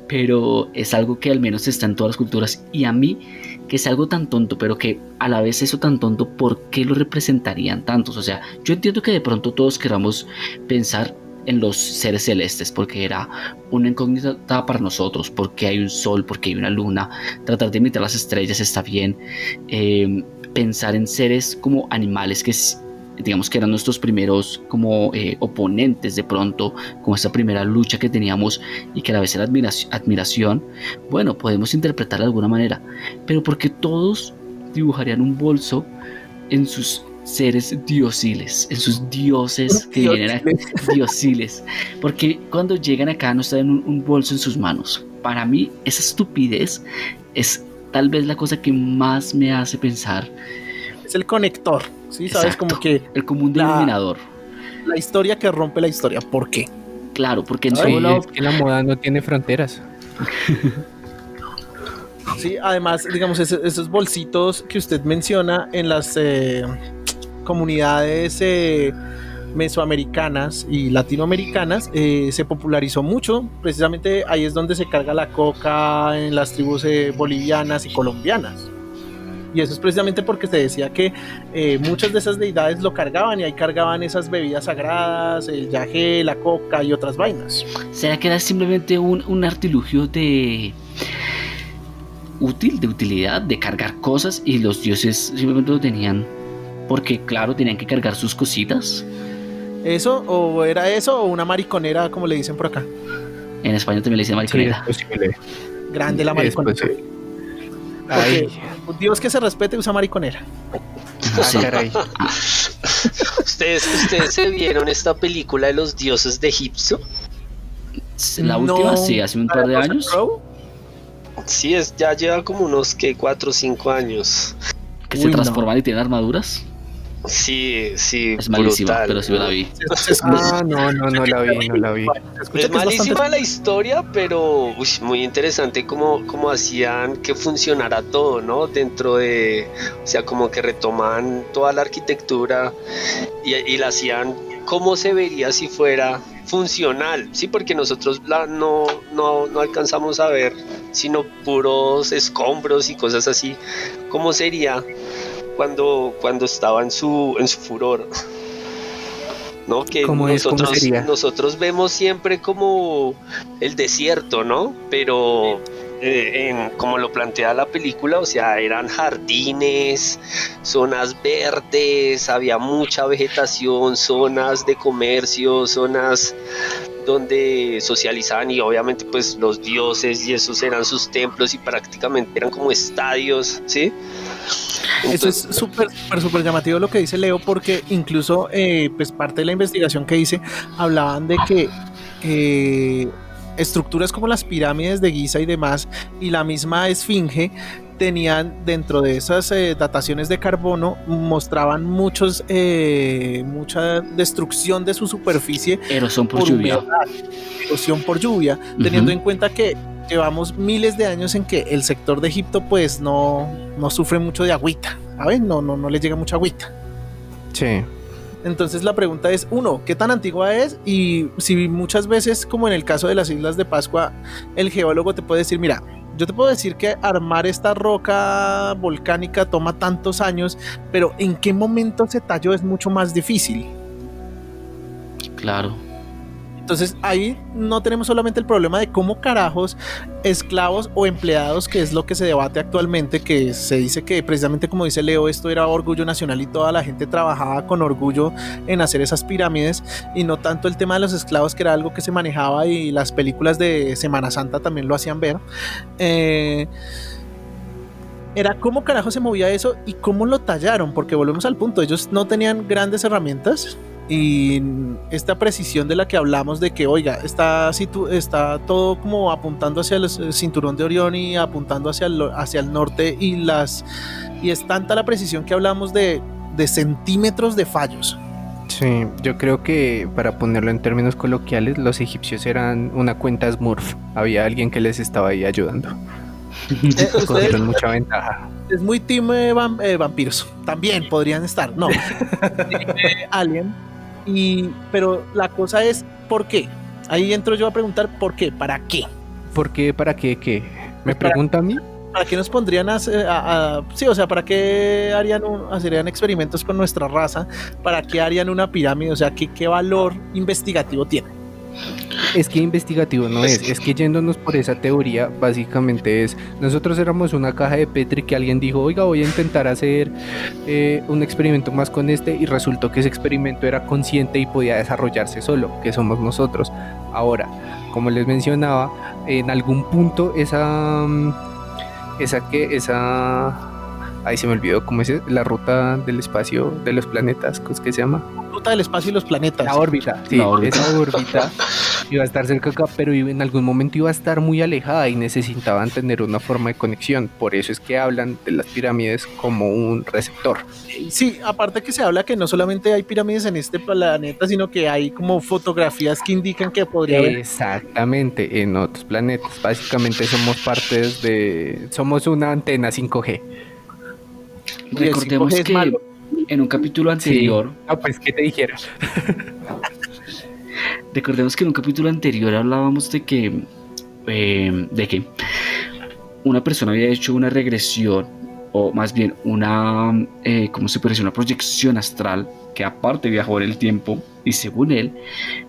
pero es algo que al menos está en todas las culturas. Y a mí, que es algo tan tonto, pero que a la vez eso tan tonto, ¿por qué lo representarían tantos? O sea, yo entiendo que de pronto todos queramos pensar en los seres celestes, porque era una incógnita para nosotros, porque hay un sol, porque hay una luna. Tratar de imitar las estrellas está bien. Pensar en seres como animales que digamos que eran nuestros primeros como oponentes de pronto, como esta primera lucha que teníamos, y que a la vez era admiración. Bueno, podemos interpretar de alguna manera, pero porque todos dibujarían un bolso en sus seres diosiles, en sus dioses que vienen a diosiles, porque cuando llegan acá no traen un bolso en sus manos. Para mí esa estupidez es tal vez la cosa que más me hace pensar. Es el conector, ¿sí? Sabes, como que el común denominador. La historia que rompe la historia. ¿Por qué? Claro, porque en todo lado... es que la moda no tiene fronteras. Sí, además, digamos, esos bolsitos que usted menciona en las comunidades mesoamericanas y latinoamericanas, se popularizó mucho. Precisamente ahí es donde se carga la coca en las tribus bolivianas y colombianas. Y eso es precisamente porque se decía que muchas de esas deidades lo cargaban, y ahí cargaban esas bebidas sagradas, el yagé, la coca y otras vainas. ¿Será que era simplemente un artilugio de utilidad, de cargar cosas, y los dioses simplemente lo tenían porque, claro, tenían que cargar sus cositas? ¿Eso? ¿O era eso? ¿O una mariconera, como le dicen por acá? En España también le dicen mariconera. Sí, es posible. Grande la mariconera. Porque un dios que se respete usa mariconera. Sí. Caray. ¿Ustedes se vieron esta película de los dioses de Egipto? La última, sí, hace un par de años. Sí, ya lleva como unos 4 o 5 años. Que se transforman y tienen armaduras. Sí, es malísima, brutal. Pero sí me la vi. No la vi. Es malísima la historia, pero muy interesante cómo hacían que funcionara todo, ¿no? Dentro de, o sea, como que retoman toda la arquitectura y la hacían como se vería si fuera funcional, sí, porque nosotros no alcanzamos a ver sino puros escombros y cosas así. ¿Cómo sería cuando estaba en su furor? ¿No? Que nosotros vemos siempre como el desierto, ¿no? Pero como lo plantea la película, o sea, eran jardines, zonas verdes, había mucha vegetación, zonas de comercio, zonas donde socializaban, y obviamente pues los dioses y esos eran sus templos y prácticamente eran como estadios, ¿sí? Entonces, eso es súper llamativo lo que dice Leo, porque incluso pues parte de la investigación que hice hablaban de que estructuras como las pirámides de Giza y demás, y la misma esfinge, tenían dentro de esas dataciones de carbono, mostraban mucha destrucción de su superficie. Erosión por lluvia. Teniendo en cuenta que llevamos miles de años en que el sector de Egipto pues no sufre mucho de agüita, ¿sabes? No le llega mucha agüita. Sí. Entonces la pregunta es, uno, ¿qué tan antigua es? Y si muchas veces, como en el caso de las Islas de Pascua, el geólogo te puede decir, mira, yo te puedo decir que armar esta roca volcánica toma tantos años, pero ¿en qué momento se talló? Es mucho más difícil. Claro. Entonces ahí no tenemos solamente el problema de cómo carajos esclavos o empleados, que es lo que se debate actualmente, que se dice que precisamente como dice Leo, esto era orgullo nacional y toda la gente trabajaba con orgullo en hacer esas pirámides, y no tanto el tema de los esclavos, que era algo que se manejaba y las películas de Semana Santa también lo hacían ver. Era cómo carajo se movía eso y cómo lo tallaron, porque volvemos al punto, ellos no tenían grandes herramientas. Y esta precisión de la que hablamos, de que oiga, está todo como apuntando hacia el cinturón de Orión y apuntando hacia el norte, y es tanta la precisión que hablamos de centímetros de fallos. Sí, yo creo que, para ponerlo en términos coloquiales, los egipcios eran una cuenta Smurf. Había alguien que les estaba ahí ayudando. Cogieron mucha ventaja. Es muy team vampiros. También podrían estar, no. Alien. Pero la cosa es, ¿por qué? Ahí entro yo a preguntar, ¿por qué? ¿Para qué? ¿Por qué? ¿Para qué? ¿Qué? ¿Me pregunta a mí? ¿Para qué nos pondrían sí, o sea, ¿para qué harían experimentos con nuestra raza? ¿Para qué harían una pirámide? O sea, ¿qué valor investigativo tiene? Es que investigativo no es que yéndonos por esa teoría, básicamente nosotros éramos una caja de Petri que alguien dijo, oiga, voy a intentar hacer un experimento más con y resultó que ese experimento era consciente y podía desarrollarse solo, que somos nosotros. Ahora, como les mencionaba, ahí se me olvidó cómo es la ruta del espacio de los planetas, ¿cómo es que se llama? Ruta del espacio y los planetas. La órbita, sí, esa órbita iba a estar cerca acá, pero en algún momento iba a estar muy alejada y necesitaban tener una forma de conexión. Por eso es que hablan de las pirámides como un receptor. Sí, aparte que se habla que no solamente hay pirámides en este planeta, sino que hay como fotografías que indican que podría haber. Exactamente, en otros planetas. Básicamente somos una antena 5G. Recordemos que en un capítulo anterior... Sí. No, pues, ¿qué te dijera? Recordemos que en un capítulo anterior hablábamos de que una persona había hecho una regresión, o más bien una proyección astral, que aparte viajó en el tiempo, y según él,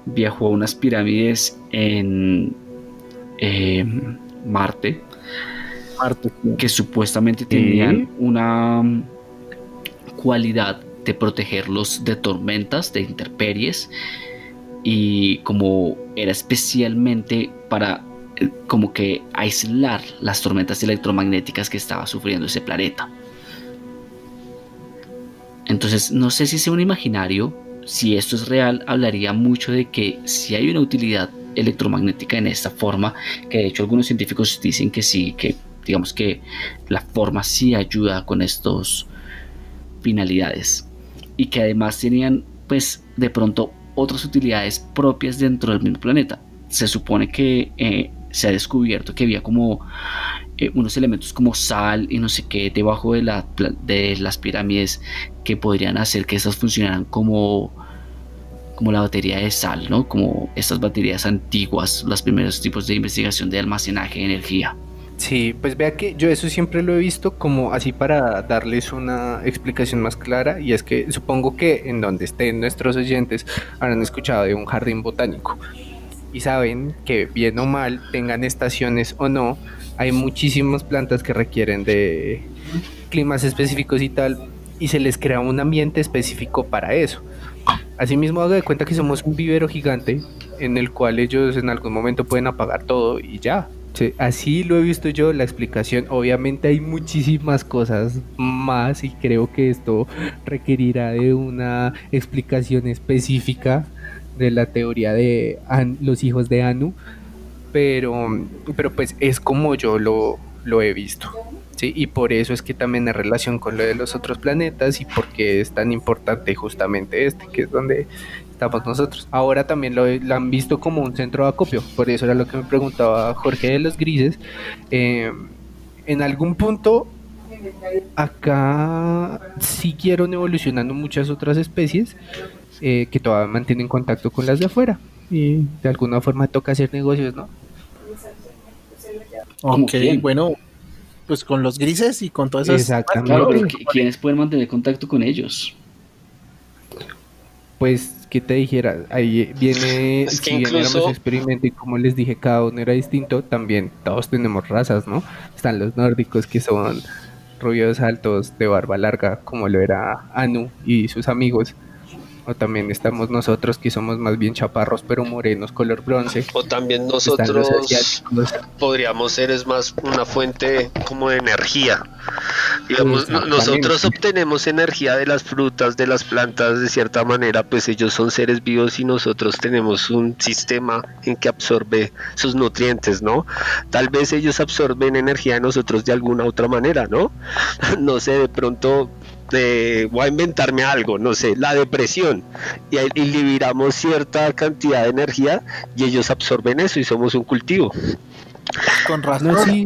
viajó a unas pirámides en Marte, que supuestamente tenían una cualidad de protegerlos de tormentas, de intemperies, y como era especialmente para como que aislar las tormentas electromagnéticas que estaba sufriendo ese planeta. Entonces no sé si sea un imaginario. Si esto es real, hablaría mucho de que si hay una utilidad electromagnética en esta forma, que de hecho algunos científicos dicen que sí, que digamos que la forma sí ayuda con estas finalidades, y que además tenían pues de pronto otras utilidades propias dentro del mismo planeta. Se supone que se ha descubierto que había como unos elementos como sal y no sé qué debajo de las pirámides que podrían hacer que estas funcionaran como la batería de sal, ¿no? Como estas baterías antiguas, los primeros tipos de investigación de almacenaje de energía. Sí, pues vea que yo eso siempre lo he visto como así para darles una explicación más clara, y es que supongo que en donde estén nuestros oyentes habrán escuchado de un jardín botánico y saben que bien o mal, tengan estaciones o no, hay muchísimas plantas que requieren de climas específicos y tal, y se les crea un ambiente específico para eso. Asimismo, haga de cuenta que somos un vivero gigante en el cual ellos en algún momento pueden apagar todo y ya. Sí, así lo he visto yo, la explicación. Obviamente hay muchísimas cosas más y creo que esto requerirá de una explicación específica de la teoría de los hijos de Anu, pero pues es como yo lo he visto. Sí, y por eso es que también en relación con lo de los otros planetas y porque es tan importante justamente que es donde estamos nosotros. Ahora también lo han visto como un centro de acopio, por eso era lo que me preguntaba Jorge de los grises. En algún punto acá siguieron evolucionando muchas otras especies que todavía mantienen contacto con las de afuera y de alguna forma toca hacer negocios, ¿no? Ok, bueno, pues con los grises y con todas esas... Exactamente. Claro, pero ¿quiénes pueden mantener contacto con ellos? Pues, ¿qué te dijera? Ahí viene, es que si incluso... bien éramos experimento y como les dije, cada uno era distinto, también todos tenemos razas, ¿no? Están los nórdicos que son rubios altos de barba larga, como lo era Anu y sus amigos. O también estamos nosotros que somos más bien chaparros pero morenos color bronce. O también nosotros podríamos ser es más una fuente como de energía. Digamos, nosotros obtenemos energía de las frutas, de las plantas de cierta manera, pues ellos son seres vivos y nosotros tenemos un sistema en que absorbe sus nutrientes, ¿no? Tal vez ellos absorben energía de nosotros de alguna otra manera, ¿no? No sé, de pronto... voy a inventarme algo, no sé, la depresión, y liberamos cierta cantidad de energía y ellos absorben eso y somos un cultivo. Con razón. No, sí,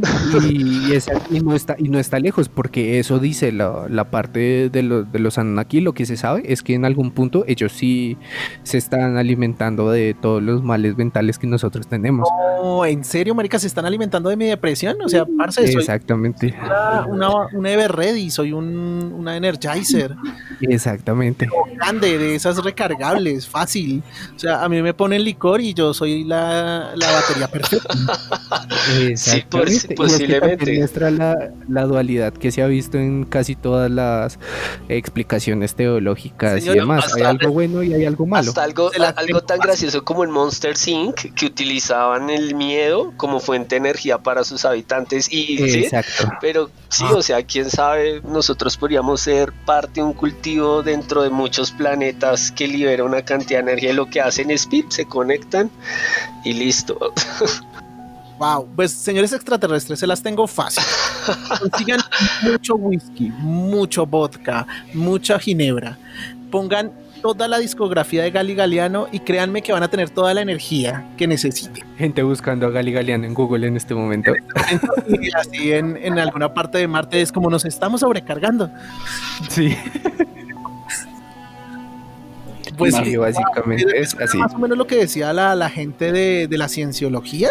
y no está lejos, porque eso dice la parte de los Anunnaki. Lo que se sabe es que en algún punto ellos sí se están alimentando de todos los males mentales que nosotros tenemos. No, ¿en serio, marica? ¿Se están alimentando de mi depresión? O sea, parce, soy exactamente una Everready, soy una Energizer. Exactamente. Grande, de esas recargables, fácil. O sea, a mí me ponen licor y yo soy la batería perfecta. Sí, Exactamente. posiblemente. Y es que también muestra la dualidad que se ha visto en casi todas las explicaciones teológicas. Señor, y demás. Hay algo bueno y hay algo malo. Hasta algo tan gracioso como en Monster Inc., que utilizaban el miedo como fuente de energía para sus habitantes. Exacto. ¿Sí? Pero sí, o sea, quién sabe, nosotros podríamos ser parte de un cultivo dentro de muchos planetas que libera una cantidad de energía, y lo que hacen es pip, se conectan y listo. Wow, pues señores extraterrestres, se las tengo fácil. Consigan mucho whisky, mucho vodka, mucha ginebra. Pongan toda la discografía de Gali Galiano y créanme que van a tener toda la energía que necesiten. Gente buscando a Gali Galiano en Google en este momento. Y así en alguna parte de Marte es como nos estamos sobrecargando. Sí. Pues sí, básicamente es así. Más o menos lo que decía la gente de la cienciología,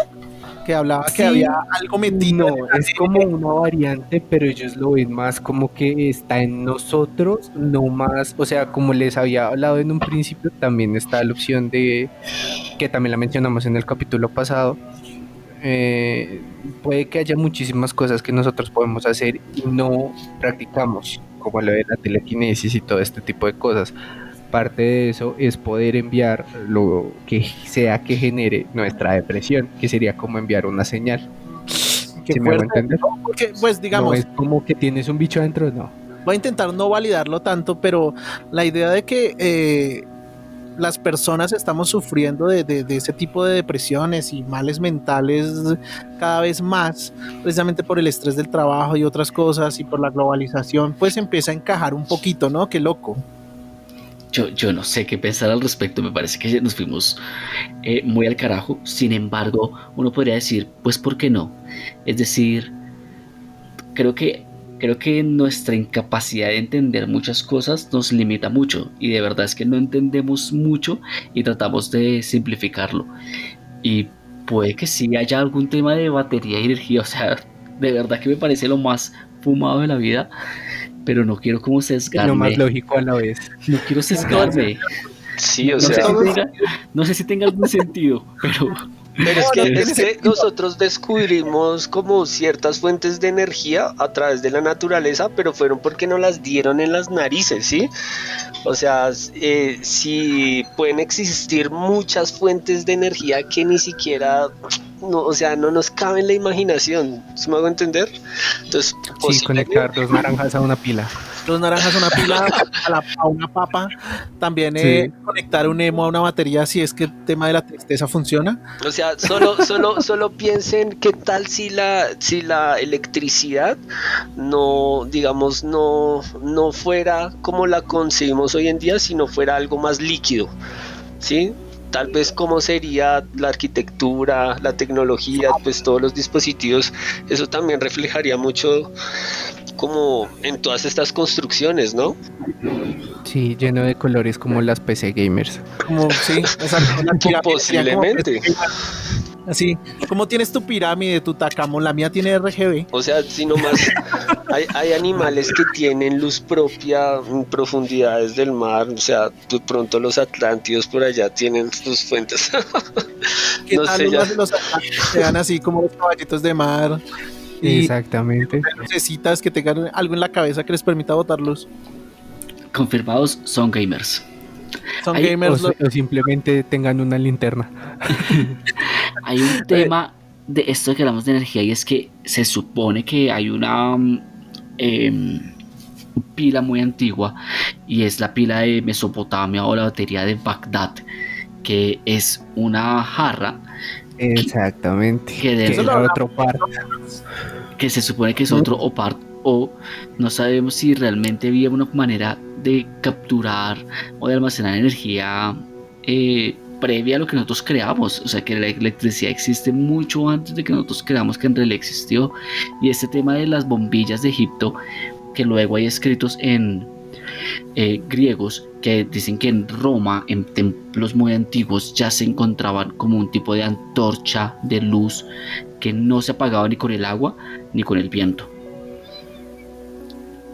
que hablaba que había algo metido. No, es como una variante, pero ellos lo ven más como que está en nosotros, no más, o sea, como les había hablado en un principio, también está la opción de, que también la mencionamos en el capítulo pasado, puede que haya muchísimas cosas que nosotros podemos hacer y no practicamos, como lo de la telequinesis y todo este tipo de cosas. Parte de eso es poder enviar lo que sea que genere nuestra depresión, que sería como enviar una señal. ¿Sí me hago entender? Porque, pues digamos, no es como que tienes un bicho adentro, no. Voy a intentar no validarlo tanto, pero la idea de que las personas estamos sufriendo de ese tipo de depresiones y males mentales cada vez más, precisamente por el estrés del trabajo y otras cosas y por la globalización, pues empieza a encajar un poquito, ¿no? Qué loco. Yo no sé qué pensar al respecto, me parece que nos fuimos muy al carajo. Sin embargo, uno podría decir, pues ¿por qué no? Es decir, creo que nuestra incapacidad de entender muchas cosas nos limita mucho, y de verdad es que no entendemos mucho y tratamos de simplificarlo. Y puede que sí haya algún tema de batería y energía, o sea, de verdad que me parece lo más fumado de la vida, pero no quiero como sesgarme. Lo más lógico a la vez. No quiero sesgarme. Sí, o sea. No sé si tenga algún sentido, pero es que nosotros descubrimos como ciertas fuentes de energía a través de la naturaleza, pero fueron porque nos las dieron en las narices, ¿sí? O sea, sí pueden existir muchas fuentes de energía que ni siquiera, no, o sea, no nos cabe en la imaginación, ¿sí me hago entender? Entonces, sí, conectar 2 naranjas a una pila. 2 naranjas a una pila, a una papa, también conectar un emo a una batería, si es que el tema de la tristeza funciona. O sea, solo piensen qué tal si la electricidad no, digamos, no fuera como la concebimos hoy en día, sino fuera algo más líquido, ¿sí? Tal vez cómo sería la arquitectura, la tecnología, pues todos los dispositivos, eso también reflejaría mucho como en todas estas construcciones, ¿no? Sí, lleno de colores como las PC gamers. Como, sí, exacto. Posiblemente. Así, ¿cómo tienes tu pirámide, tu Tutankamón? La mía tiene RGB. O sea, si nomás hay animales que tienen luz propia en profundidades del mar, o sea, de pronto los atlántidos por allá tienen sus fuentes. ¿Qué no tal sé, los atlántidos sean así como los caballitos de mar? Exactamente. Necesitas que tengan algo en la cabeza que les permita botarlos. Confirmados, son gamers. Son gamers. O simplemente tengan una linterna. Hay un tema de esto que hablamos de energía, y es que se supone que hay una pila muy antigua, y es la pila de Mesopotamia o la batería de Bagdad, que es una jarra. Exactamente. Que es otro par. Que se supone que es otro opart, o no sabemos si realmente había una manera de capturar o de almacenar energía previa a lo que nosotros creamos. O sea, que la electricidad existe mucho antes de que nosotros creamos que en realidad existió. Y este tema de las bombillas de Egipto, que luego hay escritos en griegos que dicen que en Roma, en templos muy antiguos, ya se encontraban como un tipo de antorcha de luz que no se apagaba ni con el agua ni con el viento.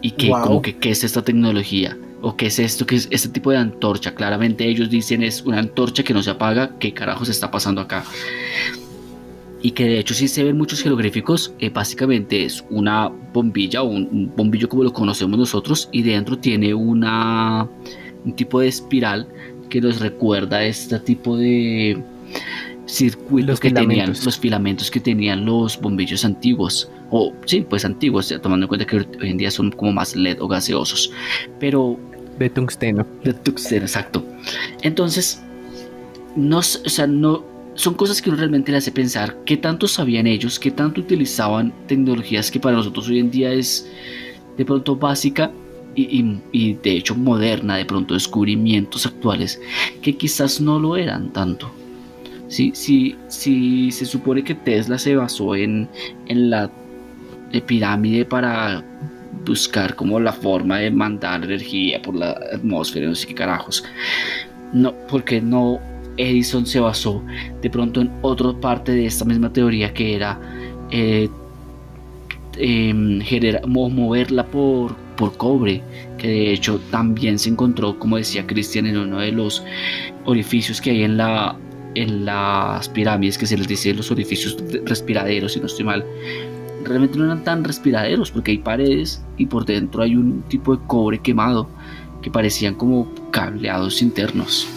Y que como que ¿qué es esta tecnología? ¿O qué es esto? ¿Qué es este tipo de antorcha? Claramente ellos dicen es una antorcha que no se apaga. ¿Qué carajos está pasando acá? Y que de hecho sí se ven muchos jeroglíficos. Básicamente es una bombilla o un bombillo como lo conocemos nosotros, y dentro tiene un tipo de espiral que nos recuerda a este tipo de circuitos que tenían los filamentos que tenían los bombillos antiguos, o sí, pues antiguos, ya tomando en cuenta que hoy en día son como más LED o gaseosos, pero de tungsteno, exacto. Entonces no son cosas que uno realmente le hace pensar qué tanto sabían ellos, qué tanto utilizaban tecnologías que para nosotros hoy en día es de pronto básica y de hecho moderna, de pronto descubrimientos actuales que quizás no lo eran tanto. Sí, se supone que Tesla se basó en la pirámide para buscar como la forma de mandar energía por la atmósfera, no sé qué carajos. No, porque no Edison se basó de pronto en otra parte de esta misma teoría que era moverla por cobre, que de hecho también se encontró, como decía Cristian, en uno de los orificios que hay en las pirámides, que se les dice los orificios respiraderos, si no estoy mal. Realmente no eran tan respiraderos porque hay paredes y por dentro hay un tipo de cobre quemado que parecían como cableados internos.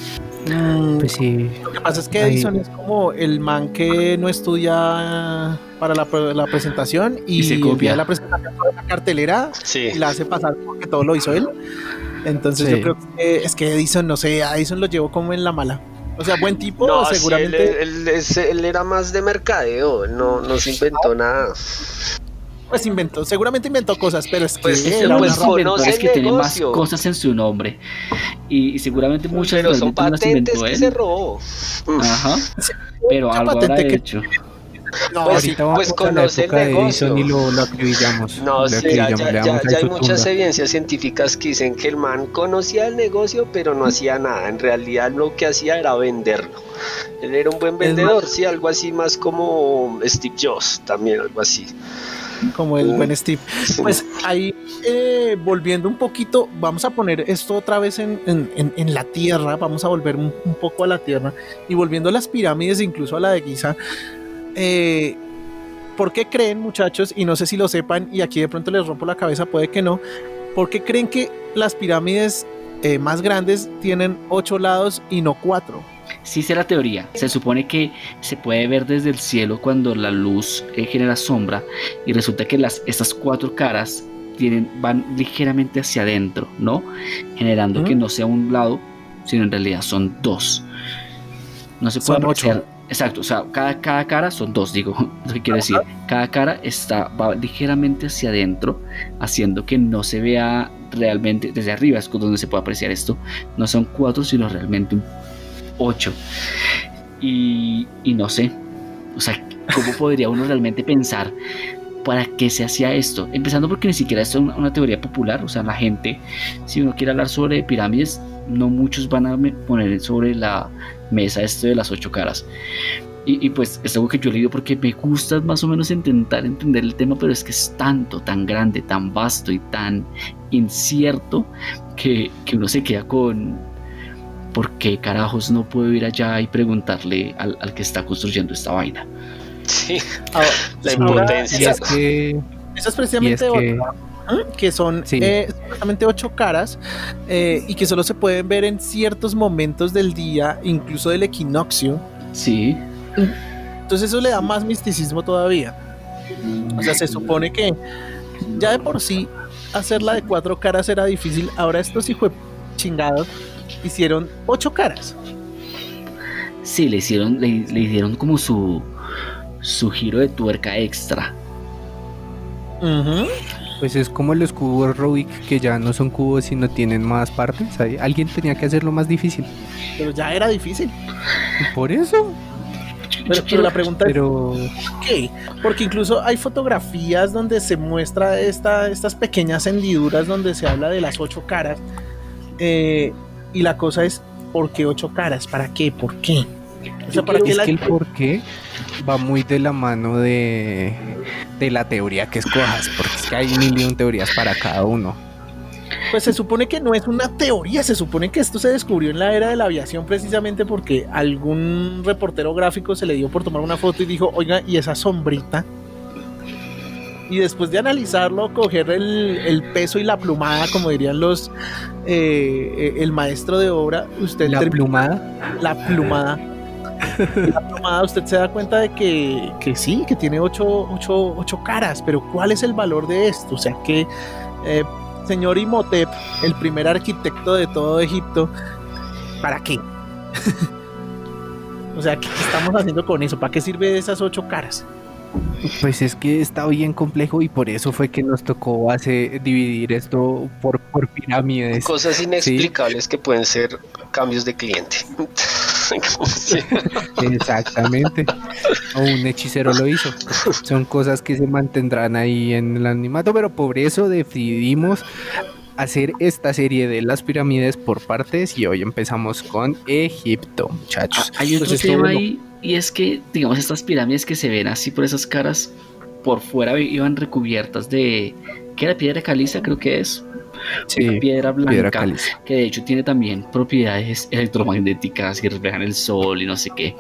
Pues sí. Lo que pasa es que Edison es como el man que no estudia para la presentación y se copia la presentación de la cartelera y la hace pasar porque todo lo hizo él. Entonces yo creo que es que Edison, no sé, a Edison lo llevó como en la mala. O sea, buen tipo, no, seguramente. Sí, él era más de mercadeo, no se inventó nada. Pues seguramente inventó cosas, pero es que es que tiene más cosas en su nombre y seguramente muchas pero son patentes que se robó. Ajá. Pero algo habrá hecho. No, pues conoce el negocio y lo acribillamos. No, sí, ya hay muchas evidencias científicas que dicen que el man conocía el negocio, pero no hacía nada. En realidad lo que hacía era venderlo. Él era un buen vendedor, sí, algo así más como Steve Jobs, también algo así. Como el buen Steve. Pues ahí, volviendo un poquito, vamos a poner esto otra vez en la Tierra, vamos a volver un poco a la Tierra, y volviendo a las pirámides, incluso a la de Giza. ¿Por qué creen, muchachos? Y no sé si lo sepan, y aquí de pronto les rompo la cabeza, puede que no. ¿Por qué creen que las pirámides más grandes tienen 8 lados y no 4? Sí, sé la teoría. Se supone que se puede ver desde el cielo cuando la luz genera sombra, y resulta que estas 4 caras van ligeramente hacia adentro, ¿no? Generando que no sea un lado, sino en realidad son 2. No se puede apreciar. Exacto, o sea, cada cara son 2, digo, lo que quiero decir. Cada cara va ligeramente hacia adentro, haciendo que no se vea realmente desde arriba, es donde se puede apreciar esto. No son 4, sino realmente 8. Y no sé, o sea, ¿cómo podría uno realmente pensar para qué se hacía esto? Empezando porque ni siquiera esto es una teoría popular, o sea, la gente, si uno quiere hablar sobre pirámides, no muchos van a poner sobre la mesa esto de las 8 caras. Y pues es algo que yo he leído porque me gusta más o menos intentar entender el tema, pero es que es tanto, tan grande, tan vasto y tan incierto que uno se queda con ¿por qué carajos no puedo ir allá y preguntarle al que está construyendo esta vaina? Sí, la impotencia. Eso es precisamente que son supuestamente 8 caras y que solo se pueden ver en ciertos momentos del día, incluso del equinoccio. Sí. Entonces eso le da más misticismo todavía. O sea, se supone que ya de por sí hacerla de 4 caras era difícil. Ahora estos hijos chingados hicieron 8 caras. Sí, le dieron como su giro de tuerca extra. Pues es como los cubos Rubik, que ya no son cubos sino tienen más partes. Alguien tenía que hacerlo más difícil. Pero ya era difícil. Por eso. Pero la pregunta es ¿por qué? Porque incluso hay fotografías donde se muestra estas pequeñas hendiduras donde se habla de las 8 caras. Y la cosa es, ¿por qué 8 caras? ¿Para qué? ¿Por qué? O sea, es que el por qué va muy de la mano de la teoría que escojas, porque es que hay 1.000.000 teorías para cada uno. Pues se supone que no es una teoría, se supone que esto se descubrió en la era de la aviación precisamente porque algún reportero gráfico se le dio por tomar una foto y dijo, oiga, ¿y esa sombrita? Y después de analizarlo, coger el peso y la plumada, como dirían el maestro de obra, usted... ¿La plumada? La plumada. La plumada, usted se da cuenta de que sí, que tiene ocho caras, pero ¿cuál es el valor de esto? O sea, que... señor Imhotep, el primer arquitecto de todo Egipto, ¿para qué? O sea, ¿qué estamos haciendo con eso? ¿Para qué sirve esas 8 caras? Pues es que está bien complejo y por eso fue que nos tocó dividir esto por pirámides. Cosas inexplicables, ¿sí? Que pueden ser cambios de cliente. Exactamente. O un hechicero lo hizo. Son cosas que se mantendrán ahí en el anonimato, pero por eso decidimos hacer esta serie de las pirámides por partes y hoy empezamos con Egipto, muchachos. Hay otro tema ahí, y es que, digamos, estas pirámides que se ven así por esas caras, por fuera iban recubiertas de... ¿Qué era? Piedra caliza, creo que es. Sí, piedra blanca, que de hecho tiene también propiedades electromagnéticas que reflejan el sol y no sé qué.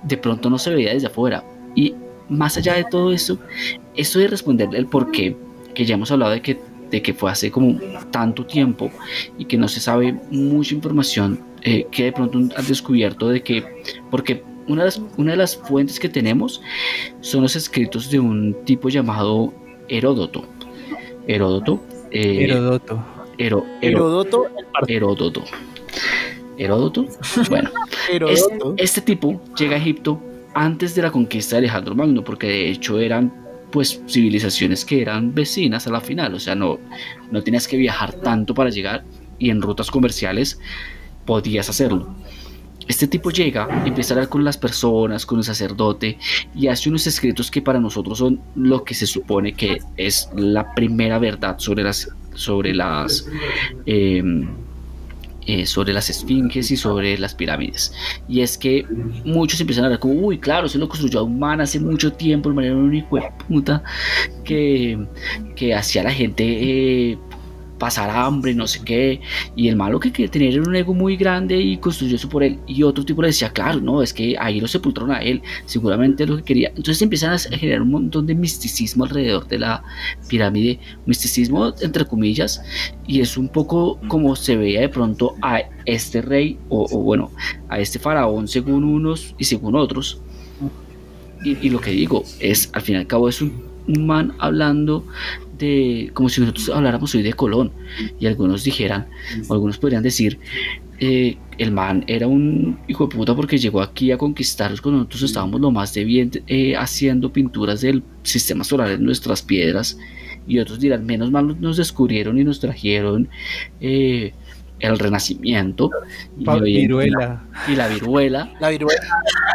De pronto no se veía desde afuera. Y más allá de todo eso, esto de responderle el por qué, que ya hemos hablado de que fue hace como tanto tiempo y que no se sabe mucha información, que de pronto han descubierto de que, porque una de las fuentes que tenemos son los escritos de un tipo llamado Heródoto. Heródoto, bueno, este tipo llega a Egipto antes de la conquista de Alejandro Magno, porque de hecho eran pues civilizaciones que eran vecinas a la final, o sea, no tenías que viajar tanto para llegar y en rutas comerciales podías hacerlo. Este tipo llega, empieza a hablar con las personas, con el sacerdote y hace unos escritos que para nosotros son lo que se supone que es la primera verdad sobre las esfinges y sobre las pirámides. Y es que muchos empiezan a hablar como, uy, claro, eso lo construyó un man hace mucho tiempo, el man era un hijo de puta que hacía a la gente pasar hambre, no sé qué, y el malo que tenía era un ego muy grande y construyó eso por él. Y otro tipo le decía, claro, no, es que ahí lo sepultaron a él, seguramente es lo que quería. Entonces empiezan a generar un montón de misticismo alrededor de la pirámide, misticismo entre comillas, y es un poco como se veía de pronto a este rey o bueno, a este faraón según unos y según otros. Y lo que digo es, al fin y al cabo, es un man hablando de, como si nosotros habláramos hoy de Colón, y algunos dijeran, o algunos podrían decir, el man era un hijo de puta porque llegó aquí a conquistarnos cuando nosotros estábamos lo más de bien haciendo pinturas del sistema solar en nuestras piedras, y otros dirán, menos mal nos descubrieron y nos trajeron el Renacimiento y la viruela,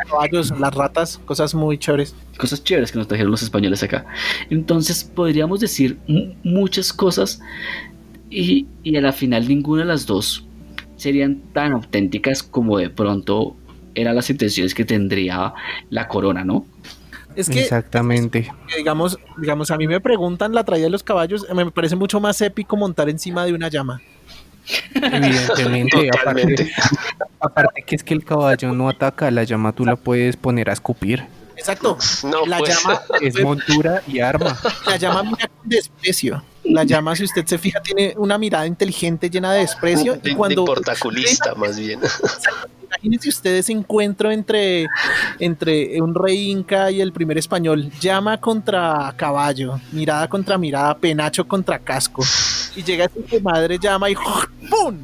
caballos, las ratas, cosas muy chéveres que nos trajeron los españoles acá. Entonces podríamos decir muchas cosas y a la final ninguna de las dos serían tan auténticas como de pronto eran las intenciones que tendría la corona, ¿no? Es que, exactamente. Digamos, a mí me preguntan la traída de los caballos, me parece mucho más épico montar encima de una llama. Evidentemente, aparte que es que el caballo no ataca, la llama tú la puedes poner a escupir. Exacto, no, la pues. llama es montura y arma. La llama mira con desprecio. La llama, si usted se fija, tiene una mirada inteligente llena de desprecio. Y cuando de portaculista, más bien. Imagínense ustedes ese encuentro entre un rey inca y el primer español. Llama contra caballo, mirada contra mirada, penacho contra casco. Y llega ese madre llama y ¡pum!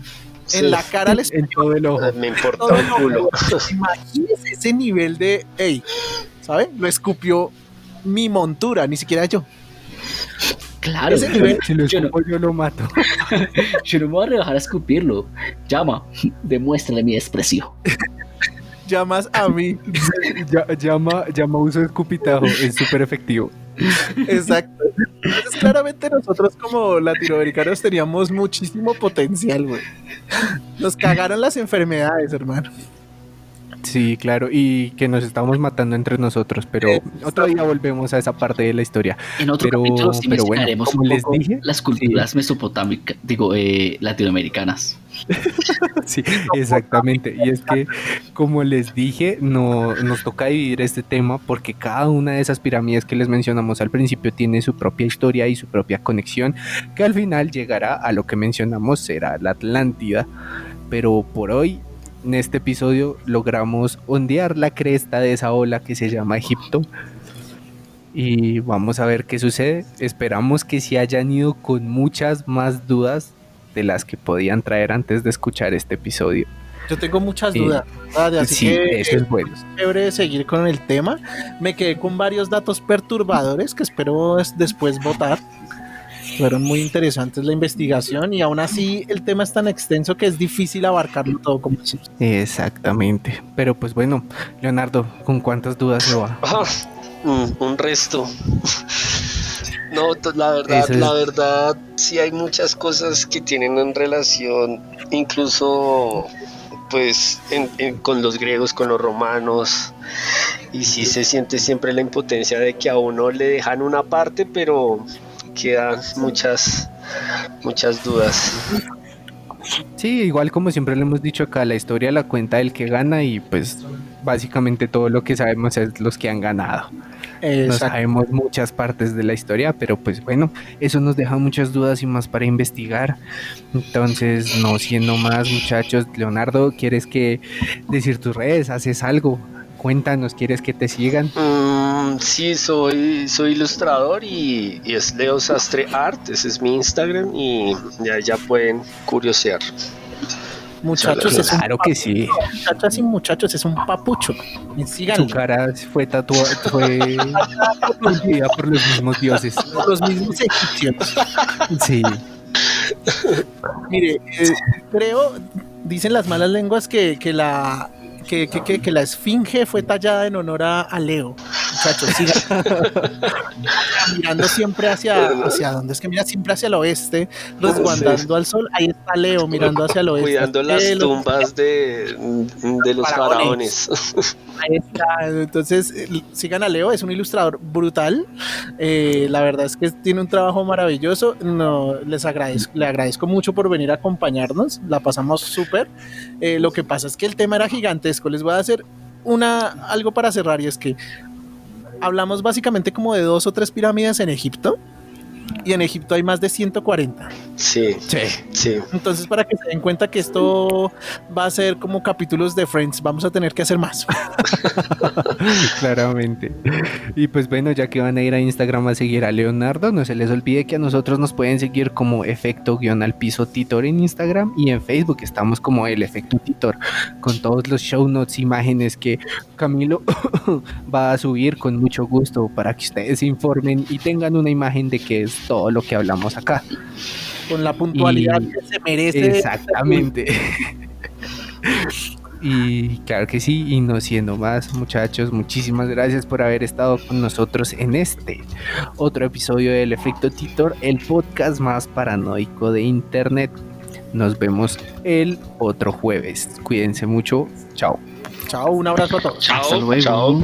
En la cara al español. En todo el ojo. Me importa un culo. Imagínense ese nivel de, hey, ¿sabe? Lo escupió mi montura, ni siquiera yo. Claro, si lo escupo yo lo mato. Yo no me voy a rebajar a escupirlo. Llama, demuéstrale mi desprecio. Llamas a mí. Llama uso escupitajo, es súper efectivo. Exacto. Entonces claramente nosotros como latinoamericanos teníamos muchísimo potencial, güey. Nos cagaron las enfermedades, hermano. Sí, claro, y que nos estamos matando entre nosotros, pero otro día volvemos a esa parte de la historia. En otro capítulo sí mencionaremos como les dije, las culturas mesopotámicas, latinoamericanas. Sí, exactamente. Y es que, como les dije, no, nos toca dividir este tema porque cada una de esas pirámides que les mencionamos al principio tiene su propia historia y su propia conexión, que al final llegará a lo que mencionamos será la Atlántida. Pero por hoy, en este episodio, logramos ondear la cresta de esa ola que se llama Egipto. Y vamos a ver qué sucede. Esperamos que se hayan ido con muchas más dudas de las que podían traer antes de escuchar este episodio. Yo tengo muchas dudas, ¿verdad? Así sí, que eso es bueno. Es chévere seguir con el tema. Me quedé con varios datos perturbadores que espero después votar. Fueron muy interesantes la investigación y aún así el tema es tan extenso que es difícil abarcarlo todo como decimos. Exactamente. Pero pues bueno, Leonardo, ¿con cuántas dudas se va? Un resto. No, la verdad, sí hay muchas cosas que tienen en relación, incluso pues con los griegos, con los romanos, y sí se siente siempre la impotencia de que a uno le dejan una parte, pero quedan muchas dudas. Sí, igual como siempre lo hemos dicho acá, la historia la cuenta el que gana y pues básicamente todo lo que sabemos es los que han ganado. No sabemos muchas partes de la historia, pero pues bueno, eso nos deja muchas dudas y más para investigar. Entonces, no siendo más, muchachos, Leonardo, ¿quieres decir tus redes? ¿Haces algo? Cuéntanos, ¿quieres que te sigan? Sí, soy ilustrador y es Leo Sastre Art, ese es mi Instagram y ya pueden curiosear. Muchachos, claro que sí. Muchachas y muchachos, es un papucho. Síganlo. Su cara fue tatuada, fue fundida por los mismos dioses. Los mismos egipcios. Sí. Mire, creo, dicen las malas lenguas que la esfinge fue tallada en honor a Leo. Muchachos, sigan mirando siempre hacia ¿dónde es que mira? Siempre hacia el oeste, resguardando al sol. Ahí está Leo mirando hacia el oeste. Cuidando las tumbas de los faraones. Ahí está. Entonces, sigan a Leo, es un ilustrador brutal. La verdad es que tiene un trabajo maravilloso. Le agradezco mucho por venir a acompañarnos. La pasamos súper. Lo que pasa es que el tema era gigantesco. Les voy a hacer algo para cerrar, y es que hablamos básicamente como de 2 o 3 pirámides en Egipto, y en Egipto hay más de 140. Sí. Entonces, para que se den cuenta que esto va a ser como capítulos de Friends, vamos a tener que hacer más. Claramente. Y pues bueno, ya que van a ir a Instagram a seguir a Leonardo, no se les olvide que a nosotros nos pueden seguir como efecto_al_piso Titor en Instagram, y en Facebook estamos como el Efecto Titor, con todos los show notes, imágenes que Camilo va a subir con mucho gusto para que ustedes se informen y tengan una imagen de qué es todo lo que hablamos acá. Con la puntualidad que se merece. Exactamente. Y claro que sí, y no siendo más, muchachos, muchísimas gracias por haber estado con nosotros en este otro episodio del Efecto Titor, el podcast más paranoico de internet. Nos vemos el otro jueves. Cuídense mucho. Chao. Chao, un abrazo a todos. Chao. Hasta luego. Chao.